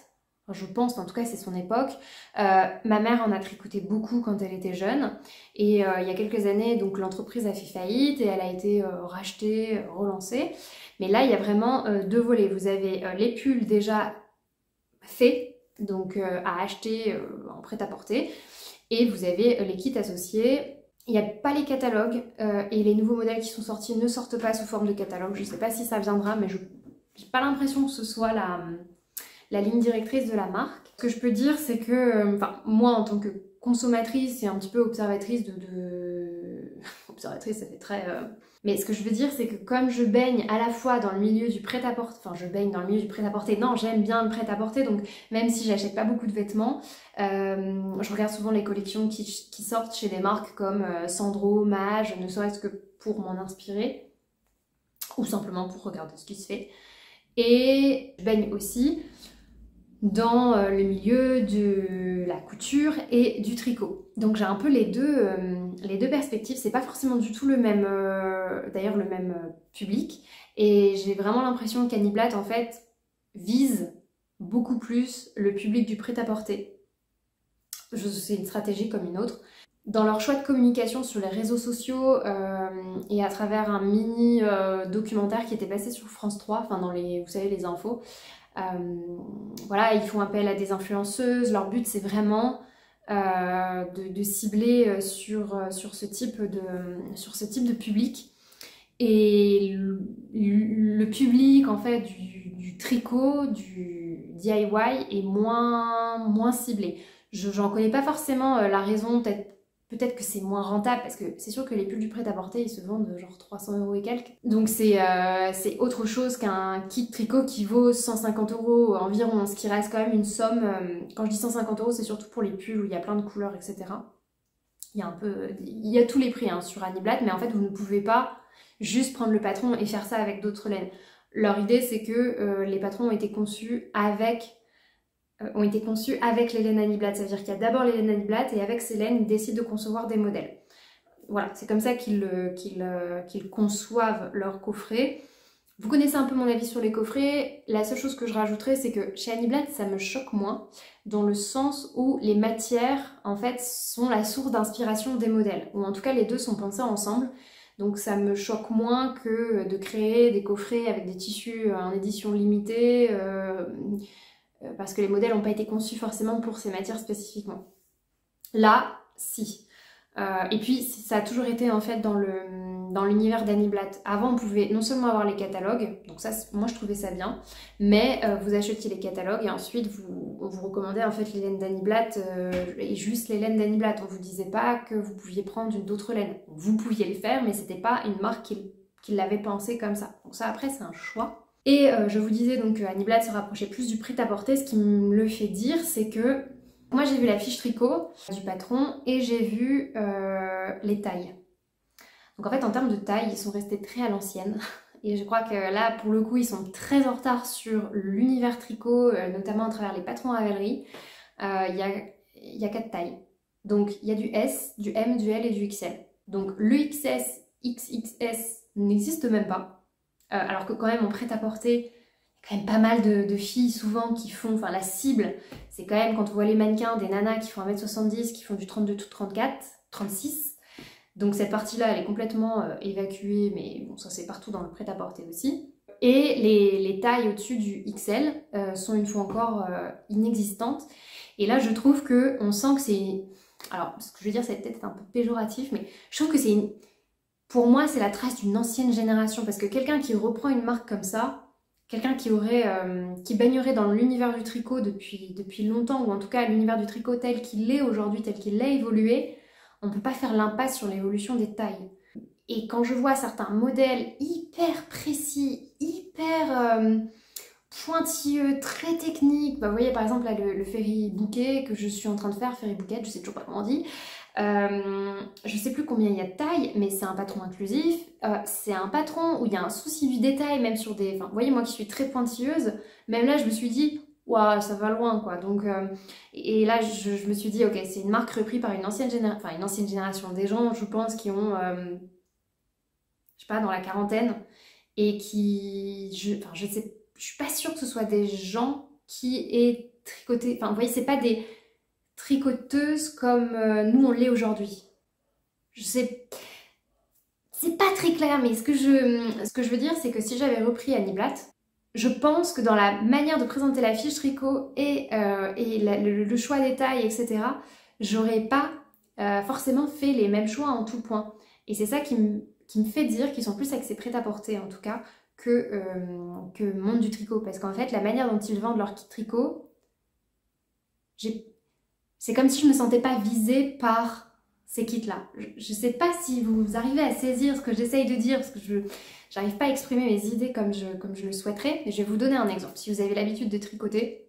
enfin, je pense, en tout cas, c'est son époque. Ma mère en a tricoté beaucoup quand elle était jeune. Et il y a quelques années, donc l'entreprise a fait faillite et elle a été rachetée, relancée. Mais là, il y a vraiment deux volets. Vous avez les pulls déjà faits, donc à acheter en prêt-à-porter, et vous avez les kits associés. Il n'y a pas les catalogues et les nouveaux modèles qui sont sortis ne sortent pas sous forme de catalogue. Je ne sais pas si ça viendra, mais je n'ai pas l'impression que ce soit la ligne directrice de la marque. Ce que je peux dire, c'est que moi en tant que consommatrice et un petit peu observatrice observatrice, ça fait très... Mais ce que je veux dire, c'est que comme je baigne à la fois dans le milieu du prêt-à-porter, enfin je baigne dans le milieu du prêt-à-porter, non, j'aime bien le prêt-à-porter, donc même si j'achète pas beaucoup de vêtements, je regarde souvent les collections qui sortent chez des marques comme Sandro, Mage, ne serait-ce que pour m'en inspirer, ou simplement pour regarder ce qui se fait. Et je baigne aussi dans le milieu de la couture et du tricot. Donc j'ai un peu les deux perspectives. C'est pas forcément du tout le même, d'ailleurs le même public. Et j'ai vraiment l'impression qu'Annie Blatt en fait vise beaucoup plus le public du prêt-à-porter. C'est une stratégie comme une autre. Dans leur choix de communication sur les réseaux sociaux et à travers un mini documentaire qui était passé sur France 3, enfin dans les, vous savez, les infos, voilà, ils font appel à des influenceuses. Leur but c'est vraiment de cibler sur ce type de public. Et le public en fait du tricot, du DIY est moins ciblé. J'en connais pas forcément la raison, peut-être que c'est moins rentable parce que c'est sûr que les pulls du prêt-à-porter ils se vendent genre 300 € et quelques. Donc c'est autre chose qu'un kit tricot qui vaut 150 € environ, ce qui reste quand même une somme. Quand je dis 150 €, c'est surtout pour les pulls où il y a plein de couleurs, etc. Il y a tous les prix hein, sur Annie Blatt, mais en fait vous ne pouvez pas juste prendre le patron et faire ça avec d'autres laines. Leur idée c'est que les patrons ont été conçus avec les laines Annie Blatt. Ça veut dire qu'il y a d'abord les laines Annie Blatt et avec ces laines, ils décident de concevoir des modèles. Voilà, c'est comme ça qu'ils conçoivent leurs coffrets. Vous connaissez un peu mon avis sur les coffrets. La seule chose que je rajouterais, c'est que chez Annie Blatt, ça me choque moins, dans le sens où les matières, en fait, sont la source d'inspiration des modèles. Ou en tout cas, les deux sont pensés ensemble. Donc ça me choque moins que de créer des coffrets avec des tissus en édition limitée, parce que les modèles n'ont pas été conçus forcément pour ces matières spécifiquement. Là, si. Et puis, ça a toujours été en fait dans l'univers d'Annie Blatt. Avant, on pouvait non seulement avoir les catalogues, donc ça, moi je trouvais ça bien, mais vous achetiez les catalogues et ensuite on vous recommandait en fait les laines d'Annie Blatt et juste les laines d'Annie Blatt. On vous disait pas que vous pouviez prendre d'autres laines. Vous pouviez le faire, mais c'était pas une marque qui l'avait pensé comme ça. Donc ça, après, c'est un choix. Et je vous disais donc que Annie Blatt se rapprochait plus du prêt-à-porter. Ce qui me le fait dire, c'est que Moi j'ai vu la fiche tricot du patron et j'ai vu les tailles. Donc en fait en termes de taille, ils sont restés très à l'ancienne. Et je crois que là, pour le coup, ils sont très en retard sur l'univers tricot, notamment à travers les patrons à Ravelry. Il y a 4 tailles. Donc il y a du S, du M, du L et du XL. Donc le XS, XXS n'existe même pas. Alors que quand même en prêt-à-porter, il y a quand même pas mal de filles souvent qui font, enfin la cible, c'est quand même quand on voit les mannequins, des nanas qui font 1m70, qui font du 32 tout 34, 36. Donc cette partie-là, elle est complètement évacuée, mais bon, ça c'est partout dans le prêt-à-porter aussi. Et les tailles au-dessus du XL sont une fois encore inexistantes. Et là, je trouve qu'on sent que c'est... Alors, ce que je veux dire, c'est peut-être un peu péjoratif, mais je trouve que c'est une... Pour moi, c'est la trace d'une ancienne génération. Parce que quelqu'un qui reprend une marque comme ça, quelqu'un qui baignerait dans l'univers du tricot depuis longtemps, ou en tout cas l'univers du tricot tel qu'il est aujourd'hui, tel qu'il a évolué, on ne peut pas faire l'impasse sur l'évolution des tailles. Et quand je vois certains modèles hyper précis, hyper pointilleux, très techniques, bah, vous voyez par exemple là le ferry bouquet que je suis en train de faire, ferry bouquet, je sais toujours pas comment on dit, je sais plus combien il y a de tailles, mais c'est un patron inclusif, c'est un patron où il y a un souci du détail, même sur des... Enfin, vous voyez moi qui suis très pointilleuse, même là je me suis dit... Waouh, ça va loin quoi. Donc, et là je me suis dit ok, c'est une marque reprise par une ancienne génération, des gens je pense qui ont je sais pas dans la quarantaine et qui je suis pas sûre que ce soit des gens qui aient tricoté, enfin vous voyez c'est pas des tricoteuses comme nous on l'est aujourd'hui. Je sais, c'est pas très clair, mais ce que je veux dire c'est que si j'avais repris Annie Blatt, je pense que dans la manière de présenter la fiche tricot et le choix des tailles, etc., j'aurais pas forcément fait les mêmes choix en tout point. Et c'est ça qui me fait dire qu'ils sont plus axés prêt-à-porter, en tout cas, que monde du tricot. Parce qu'en fait, la manière dont ils vendent leur kit tricot, c'est comme si je me sentais pas visée par ces kits-là. Je sais pas si vous arrivez à saisir ce que j'essaye de dire, parce que j'arrive pas à exprimer mes idées comme je le souhaiterais, mais je vais vous donner un exemple. Si vous avez l'habitude de tricoter,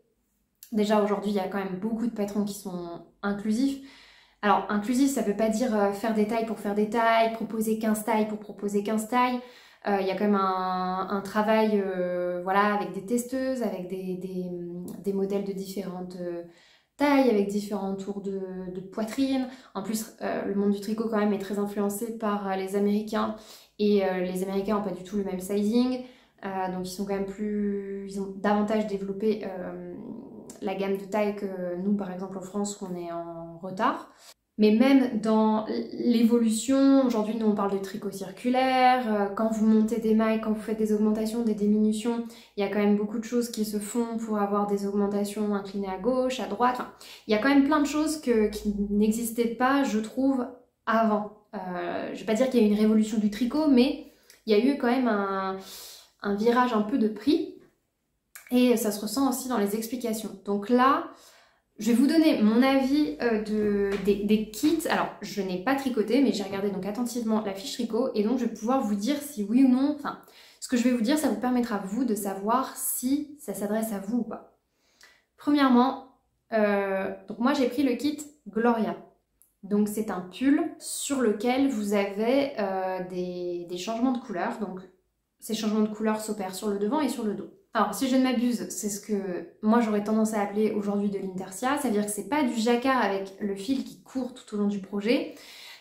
déjà aujourd'hui il y a quand même beaucoup de patrons qui sont inclusifs. Alors inclusif ça veut pas dire faire des tailles pour faire des tailles, proposer 15 tailles pour proposer 15 tailles. Il y a quand même un travail voilà, avec des testeuses, avec des modèles de différentes tailles, avec différents tours de poitrine. En plus, le monde du tricot quand même est très influencé par les Américains et les Américains n'ont pas du tout le même sizing. Donc ils sont quand même ils ont davantage développé la gamme de taille que nous par exemple en France où on est en retard. Mais même dans l'évolution, aujourd'hui nous on parle de tricot circulaire, quand vous montez des mailles, quand vous faites des augmentations, des diminutions, il y a quand même beaucoup de choses qui se font pour avoir des augmentations inclinées à gauche, à droite, enfin, il y a quand même plein de choses qui n'existaient pas, je trouve, avant. Je ne vais pas dire qu'il y a eu une révolution du tricot, mais il y a eu quand même un virage un peu de prix, et ça se ressent aussi dans les explications. Donc là, je vais vous donner mon avis des kits. Alors, je n'ai pas tricoté, mais j'ai regardé donc attentivement la fiche tricot et donc je vais pouvoir vous dire si oui ou non, enfin, ce que je vais vous dire, ça vous permettra vous de savoir si ça s'adresse à vous ou pas. Premièrement, donc moi j'ai pris le kit Gloria. Donc c'est un pull sur lequel vous avez des changements de couleur. Donc ces changements de couleur s'opèrent sur le devant et sur le dos. Alors si je ne m'abuse, c'est ce que moi j'aurais tendance à appeler aujourd'hui de l'intersia, ça veut dire que c'est pas du jacquard avec le fil qui court tout au long du projet,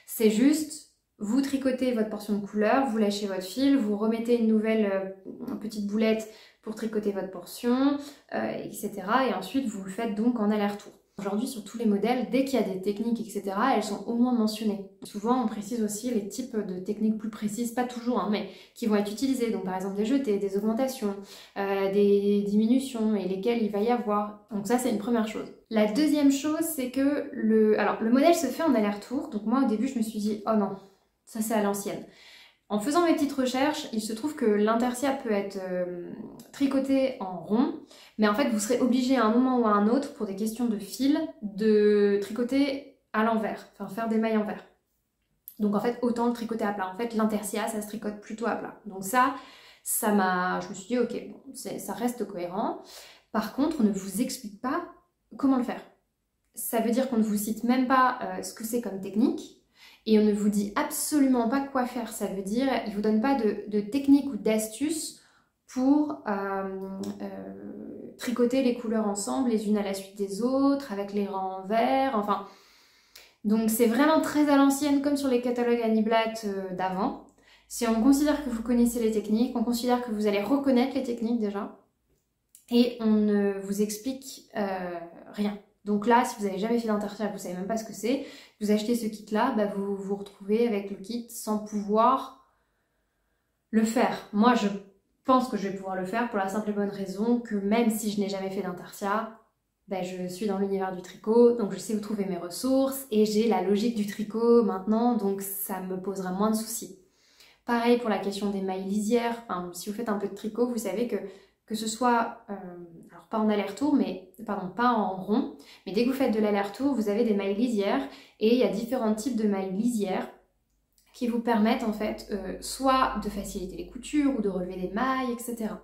c'est juste vous tricotez votre portion de couleur, vous lâchez votre fil, vous remettez une nouvelle petite boulette pour tricoter votre portion, etc. Et ensuite vous le faites donc en aller-retour. Aujourd'hui sur tous les modèles, dès qu'il y a des techniques, etc., elles sont au moins mentionnées. Souvent on précise aussi les types de techniques plus précises, pas toujours, hein, mais qui vont être utilisées. Donc par exemple des jetés, des augmentations, des diminutions et lesquelles il va y avoir. Donc ça c'est une première chose. La deuxième chose c'est que le modèle se fait en aller-retour. Donc moi au début je me suis dit oh non, ça c'est à l'ancienne. En faisant mes petites recherches, il se trouve que l'intersia peut être tricoté en rond, mais en fait vous serez obligé à un moment ou à un autre, pour des questions de fil, de tricoter à l'envers, enfin faire des mailles envers. Donc en fait autant le tricoter à plat. En fait l'intersia ça se tricote plutôt à plat. Donc je me suis dit ok, bon, ça reste cohérent. Par contre on ne vous explique pas comment le faire. ça veut dire qu'on ne vous cite même pas ce que c'est comme technique et on ne vous dit absolument pas quoi faire. Ça veut dire il ne vous donne pas de technique ou d'astuces pour tricoter les couleurs ensemble les unes à la suite des autres avec les rangs verts, enfin. Donc c'est vraiment très à l'ancienne comme sur les catalogues Annie Blatt d'avant. Si on considère que vous connaissez les techniques, on considère que vous allez reconnaître les techniques déjà et on ne vous explique rien. Donc là, si vous n'avez jamais fait d'intertier, vous ne savez même pas ce que c'est, vous achetez ce kit-là, bah vous vous retrouvez avec le kit sans pouvoir le faire. Moi, je pense que je vais pouvoir le faire pour la simple et bonne raison que même si je n'ai jamais fait d'intertia, bah je suis dans l'univers du tricot, donc je sais où trouver mes ressources et j'ai la logique du tricot maintenant, donc ça me posera moins de soucis. Pareil pour la question des mailles lisières, enfin, si vous faites un peu de tricot, vous savez que ce soit, alors pas en aller-retour, mais pardon, pas en rond, mais dès que vous faites de l'aller-retour, vous avez des mailles lisières et il y a différents types de mailles lisières qui vous permettent en fait soit de faciliter les coutures ou de relever des mailles, etc.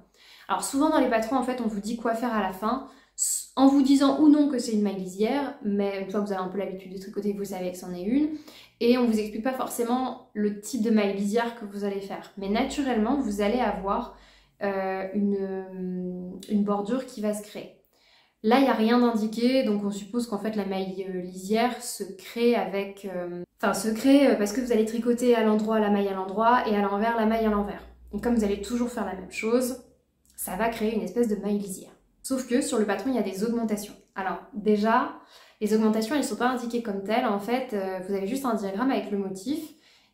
Alors souvent dans les patrons, en fait, on vous dit quoi faire à la fin, en vous disant ou non que c'est une maille lisière, mais une fois que vous avez un peu l'habitude de tricoter, vous savez que c'en est une, et on vous explique pas forcément le type de maille lisière que vous allez faire. Mais naturellement, vous allez avoir une bordure qui va se créer. Là, il n'y a rien d'indiqué, donc on suppose qu'en fait la maille lisière se crée avec... se crée parce que vous allez tricoter à l'endroit la maille à l'endroit et à l'envers la maille à l'envers. Et comme vous allez toujours faire la même chose, ça va créer une espèce de maille lisière. Sauf que sur le patron, il y a des augmentations. Alors déjà, les augmentations, elles ne sont pas indiquées comme telles. En fait, vous avez juste un diagramme avec le motif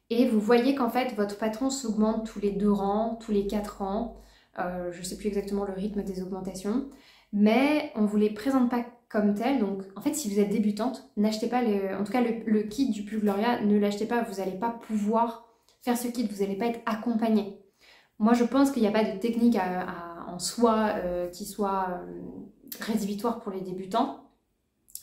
et vous voyez qu'en fait, votre patron s'augmente tous les 2 rangs, tous les 4 rangs. Je ne sais plus exactement le rythme des augmentations, mais on ne vous les présente pas comme telles. Donc en fait, si vous êtes débutante, n'achetez pas, en tout cas le kit du Pull Gloria, ne l'achetez pas. Vous n'allez pas pouvoir faire ce kit, vous n'allez pas être accompagné. Moi, je pense qu'il n'y a pas de technique en soi qui soit rédhibitoire pour les débutants,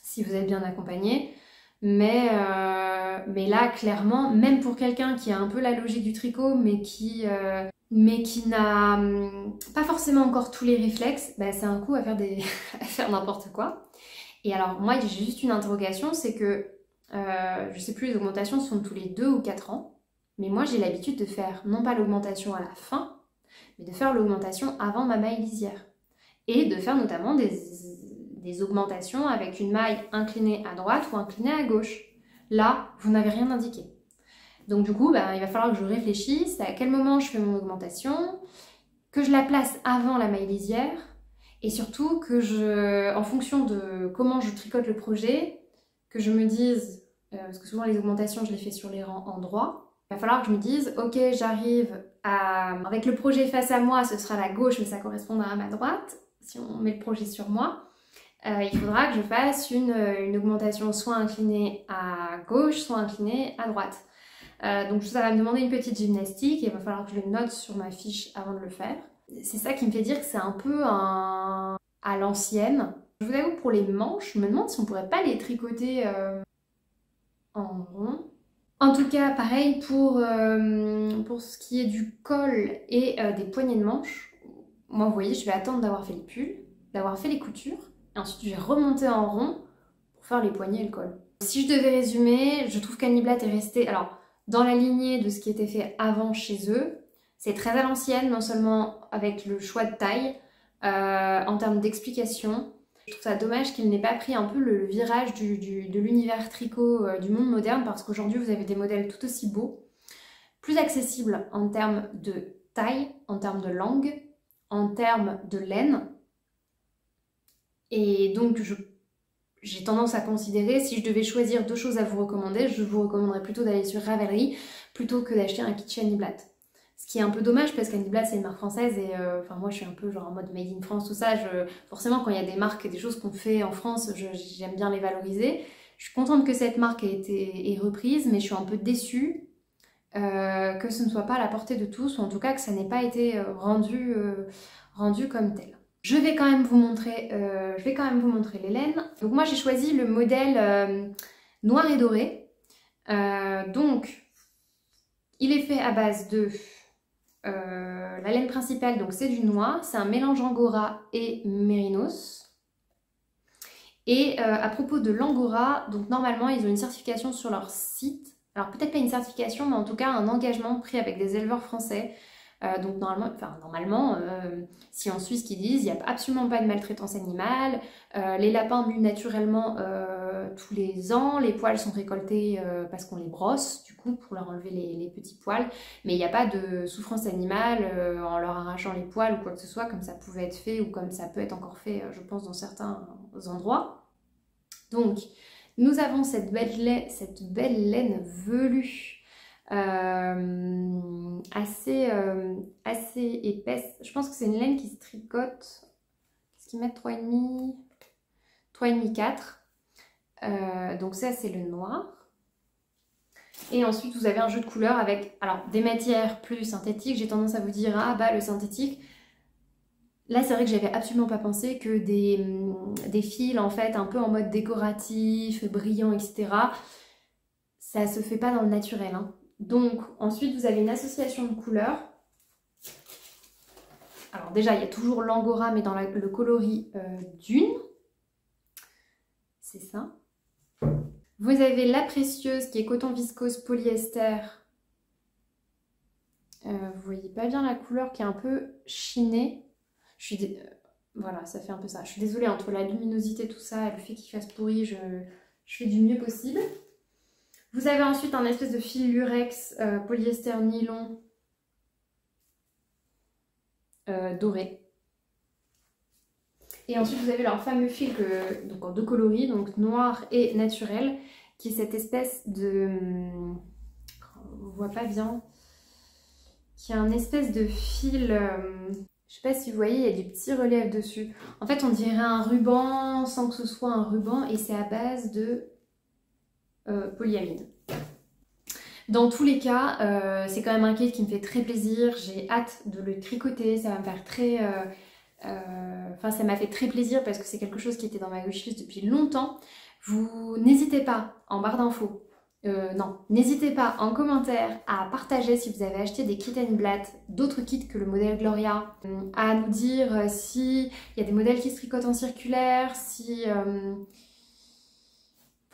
si vous êtes bien accompagné. Mais là, clairement, même pour quelqu'un qui a un peu la logique du tricot, mais qui n'a pas forcément encore tous les réflexes, bah, c'est un coup à faire n'importe quoi. Et alors, moi, j'ai juste une interrogation, c'est que, je sais plus, les augmentations sont tous les 2 ou 4 ans. Mais moi, j'ai l'habitude de faire, non pas l'augmentation à la fin, mais de faire l'augmentation avant ma maille lisière. Et de faire notamment des augmentations avec une maille inclinée à droite ou inclinée à gauche. Là, vous n'avez rien indiqué. Donc du coup, il va falloir que je réfléchisse à quel moment je fais mon augmentation, que je la place avant la maille lisière, et surtout que en fonction de comment je tricote le projet, que je me dise, parce que souvent les augmentations, je les fais sur les rangs en droit, il va falloir que je me dise, ok, j'arrive avec le projet face à moi, ce sera la gauche, mais ça correspondra à ma droite, si on met le projet sur moi. Il faudra que je fasse une augmentation soit inclinée à gauche, soit inclinée à droite. Donc ça va me demander une petite gymnastique et il va falloir que je le note sur ma fiche avant de le faire. C'est ça qui me fait dire que c'est un peu à l'ancienne. Je vous avoue, pour les manches, je me demande si on pourrait pas les tricoter en rond. En tout cas, pareil pour ce qui est du col et des poignées de manches. Moi, vous voyez, je vais attendre d'avoir fait les pulls, d'avoir fait les coutures, et ensuite je vais remonter en rond pour faire les poignets et le col. Si je devais résumer, je trouve qu'Annie Blatt est restée dans la lignée de ce qui était fait avant chez eux. C'est très à l'ancienne, non seulement avec le choix de taille, en termes d'explication. Je trouve ça dommage qu'il n'ait pas pris un peu le virage de l'univers tricot du monde moderne, parce qu'aujourd'hui vous avez des modèles tout aussi beaux, plus accessibles en termes de taille, en termes de langue, en termes de laine. Et donc j'ai tendance à considérer, si je devais choisir 2 choses à vous recommander, je vous recommanderais plutôt d'aller sur Ravelry plutôt que d'acheter un kit chez Annie Blatt. Ce qui est un peu dommage parce qu'Annie Blatt c'est une marque française et moi je suis un peu genre en mode made in France, tout ça. Forcément quand il y a des marques, des choses qu'on fait en France, j'aime bien les valoriser. Je suis contente que cette marque ait reprise, mais je suis un peu déçue que ce ne soit pas à la portée de tous, ou en tout cas que ça n'ait pas été rendu comme tel. Je vais quand même vous montrer les laines. Donc moi j'ai choisi le modèle noir et doré. Donc il est fait à base de la laine principale, donc c'est du noir, c'est un mélange angora et mérinos. Et à propos de Langora, donc normalement ils ont une certification sur leur site. Alors peut-être pas une certification, mais en tout cas un engagement pris avec des éleveurs français. Donc normalement, si on suit ce qu'ils disent, il n'y a absolument pas de maltraitance animale. Les lapins muent naturellement tous les ans. Les poils sont récoltés parce qu'on les brosse, du coup, pour leur enlever les petits poils. Mais il n'y a pas de souffrance animale en leur arrachant les poils ou quoi que ce soit, comme ça pouvait être fait ou comme ça peut être encore fait, je pense, dans certains endroits. Donc, nous avons cette belle laine velue. Assez épaisse. Je pense que c'est une laine qui se tricote. Qu'est-ce qu'ils mettent 3,5 3,5 4. Donc ça c'est le noir. Et ensuite vous avez un jeu de couleurs avec alors des matières plus synthétiques. J'ai tendance à vous dire ah bah le synthétique. Là c'est vrai que j'avais absolument pas pensé que des fils en fait un peu en mode décoratif, brillant, etc. Ça se fait pas dans le naturel, hein. Donc ensuite vous avez une association de couleurs. Alors déjà il y a toujours l'angora mais dans le coloris d'une. C'est ça. Vous avez la précieuse qui est coton viscose polyester. Vous voyez pas bien la couleur qui est un peu chinée. Voilà, ça fait un peu ça. Je suis désolée, entre la luminosité, tout ça, et le fait qu'il fasse pourri, je fais du mieux possible. Vous avez ensuite un espèce de fil lurex polyester nylon doré. Et ensuite vous avez leur fameux fil donc en deux coloris, donc noir et naturel, qui est cette espèce de... on voit pas bien. Qui a un espèce de fil... je sais pas si vous voyez, il y a des petits reliefs dessus. En fait on dirait un ruban sans que ce soit un ruban et c'est à base de... polyamide. Dans tous les cas, c'est quand même un kit qui me fait très plaisir. J'ai hâte de le tricoter. Ça va me faire très... Enfin, ça m'a fait très plaisir parce que c'est quelque chose qui était dans ma wishlist depuis longtemps. Vous n'hésitez pas en barre d'infos. Non, n'hésitez pas en commentaire à partager si vous avez acheté des kits Blatt, d'autres kits que le modèle Gloria, à nous dire s'il y a des modèles qui se tricotent en circulaire, si...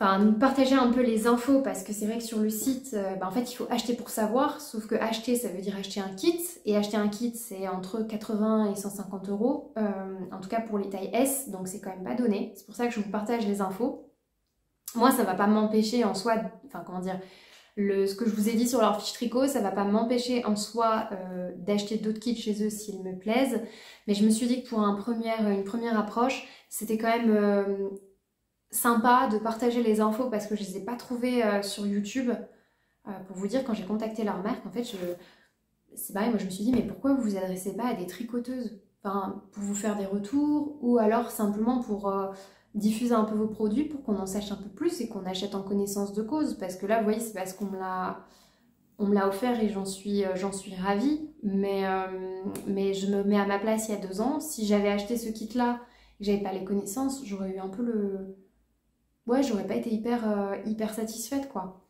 Enfin, nous partager un peu les infos parce que c'est vrai que sur le site, en fait, il faut acheter pour savoir. Sauf que acheter, ça veut dire acheter un kit. Et acheter un kit, c'est entre 80 et 150 €. En tout cas pour les tailles S, donc c'est quand même pas donné. C'est pour ça que je vous partage les infos. Moi, ça va pas m'empêcher en soi, enfin comment dire, ce que je vous ai dit sur leur fiche tricot, ça va pas m'empêcher en soi d'acheter d'autres kits chez eux s'ils me plaisent. Mais je me suis dit que pour une première approche, c'était quand même... sympa de partager les infos parce que je les ai pas trouvées sur YouTube. Pour vous dire, quand j'ai contacté leur marque, en fait, c'est pareil, moi je me suis dit, mais pourquoi vous vous adressez pas à des tricoteuses? Enfin, pour vous faire des retours ou alors simplement pour diffuser un peu vos produits pour qu'on en sache un peu plus et qu'on achète en connaissance de cause. Parce que là, vous voyez, c'est parce qu'on me l'a offert et j'en suis ravie. Mais je me mets à ma place il y a 2 ans. Si j'avais acheté ce kit-là et que j'avais pas les connaissances, j'aurais eu un peu le... Ouais, j'aurais pas été hyper satisfaite, quoi.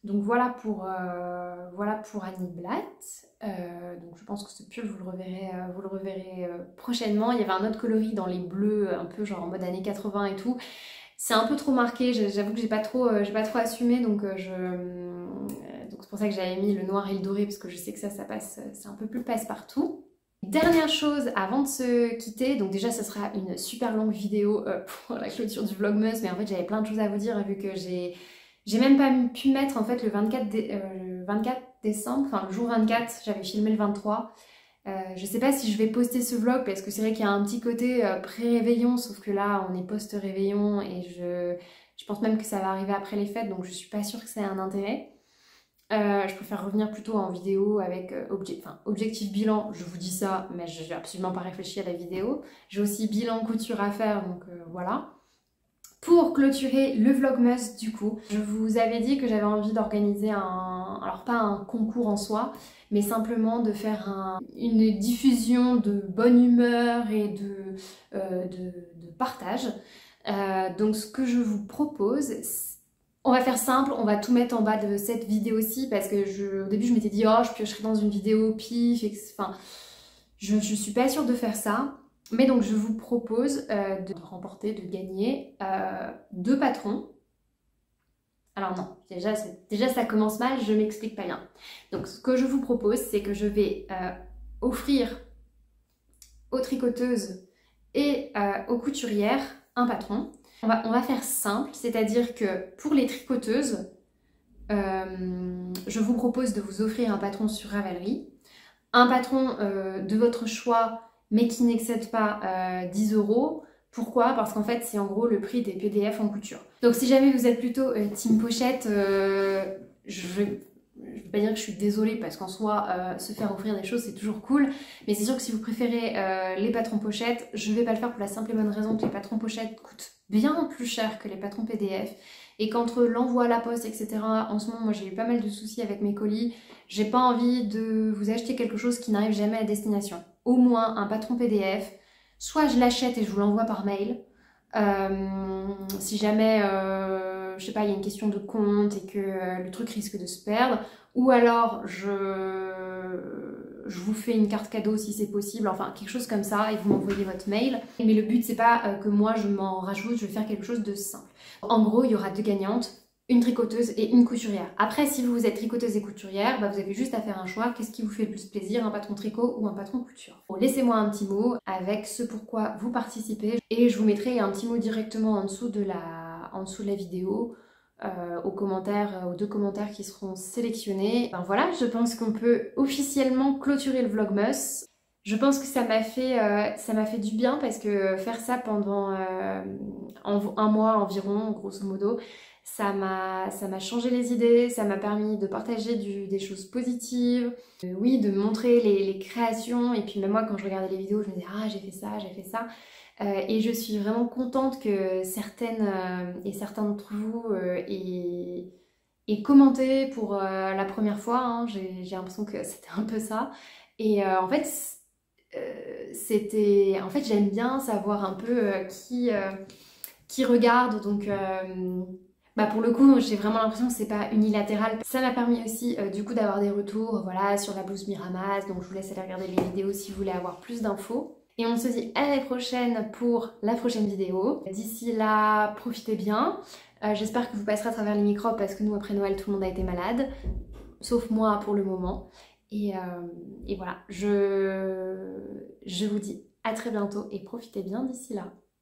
Donc voilà pour Annie Blatt. Donc je pense que ce pull, vous le reverrez prochainement. Il y avait un autre coloris dans les bleus, un peu genre en mode années 80 et tout. C'est un peu trop marqué, j'avoue que j'ai pas trop assumé, donc donc c'est pour ça que j'avais mis le noir et le doré, parce que je sais que ça passe, c'est un peu plus passe-partout. Dernière chose avant de se quitter, donc déjà ça sera une super longue vidéo pour la clôture du Vlogmas, mais en fait j'avais plein de choses à vous dire vu que j'ai même pas pu mettre en fait le 24 décembre, enfin le jour 24, j'avais filmé le 23. Je sais pas si je vais poster ce vlog parce que c'est vrai qu'il y a un petit côté pré-réveillon, sauf que là on est post-réveillon et je pense même que ça va arriver après les fêtes, donc je suis pas sûre que ça ait un intérêt. Je préfère revenir plutôt en vidéo avec objectif bilan, je vous dis ça, mais je n'ai absolument pas réfléchi à la vidéo. J'ai aussi bilan couture à faire, donc voilà. Pour clôturer le Vlogmas du coup, je vous avais dit que j'avais envie d'organiser alors pas un concours en soi, mais simplement de faire une diffusion de bonne humeur et de partage. Donc ce que je vous propose, on va faire simple, on va tout mettre en bas de cette vidéo-ci parce que au début je m'étais dit oh je piocherai dans une vidéo pif, enfin je suis pas sûre de faire ça. Mais donc je vous propose de remporter, de gagner 2 patrons. Alors non, déjà ça commence mal, je m'explique pas bien. Donc ce que je vous propose, c'est que je vais offrir aux tricoteuses et aux couturières un patron. On va faire simple, c'est-à-dire que pour les tricoteuses, je vous propose de vous offrir un patron sur Ravelry. Un patron de votre choix, mais qui n'excède pas 10 €. Pourquoi? Parce qu'en fait, c'est en gros le prix des PDF en couture. Donc si jamais vous êtes plutôt team pochette, je vais pas dire que je suis désolée parce qu'en soi, se faire offrir des choses, c'est toujours cool. Mais c'est sûr que si vous préférez les patrons pochettes, je vais pas le faire pour la simple et bonne raison que les patrons pochettes coûtent bien plus cher que les patrons PDF. Et qu'entre l'envoi à la poste, etc., en ce moment, moi j'ai eu pas mal de soucis avec mes colis. J'ai pas envie de vous acheter quelque chose qui n'arrive jamais à destination. Au moins un patron PDF. Soit je l'achète et je vous l'envoie par mail. Si jamais, je sais pas, il y a une question de compte et que le truc risque de se perdre. Ou alors je vous fais une carte cadeau si c'est possible, enfin quelque chose comme ça, et vous m'envoyez votre mail. Mais le but c'est pas que moi je m'en rajoute, je vais faire quelque chose de simple. En gros, il y aura 2 gagnantes, une tricoteuse et une couturière. Après, si vous êtes tricoteuse et couturière, bah, vous avez juste à faire un choix. Qu'est-ce qui vous fait le plus plaisir, un patron tricot ou un patron couture? Bon, laissez-moi un petit mot avec ce pourquoi vous participez et je vous mettrai un petit mot directement en dessous de la vidéo. Aux 2 commentaires qui seront sélectionnés. Ben voilà, je pense qu'on peut officiellement clôturer le Vlogmas. Je pense que ça m'a fait du bien parce que faire ça pendant un mois environ, grosso modo, ça m'a changé les idées, ça m'a permis de partager des choses positives, oui, de montrer les créations, et puis même moi quand je regardais les vidéos, je me disais ah j'ai fait ça, j'ai fait ça. Et je suis vraiment contente que certaines et certains d'entre vous aient commenté pour la première fois, hein. J'ai l'impression que c'était un peu ça. Et en fait, j'aime bien savoir un peu qui regarde, donc bah pour le coup j'ai vraiment l'impression que c'est pas unilatéral. Ça m'a permis aussi du coup d'avoir des retours, voilà, sur la blouse Miramas, donc je vous laisse aller regarder les vidéos si vous voulez avoir plus d'infos. Et on se dit à l'année prochaine pour la prochaine vidéo. D'ici là, profitez bien. J'espère que vous passerez à travers les microbes parce que nous après Noël tout le monde a été malade, sauf moi pour le moment. Et voilà, je vous dis à très bientôt et profitez bien d'ici là.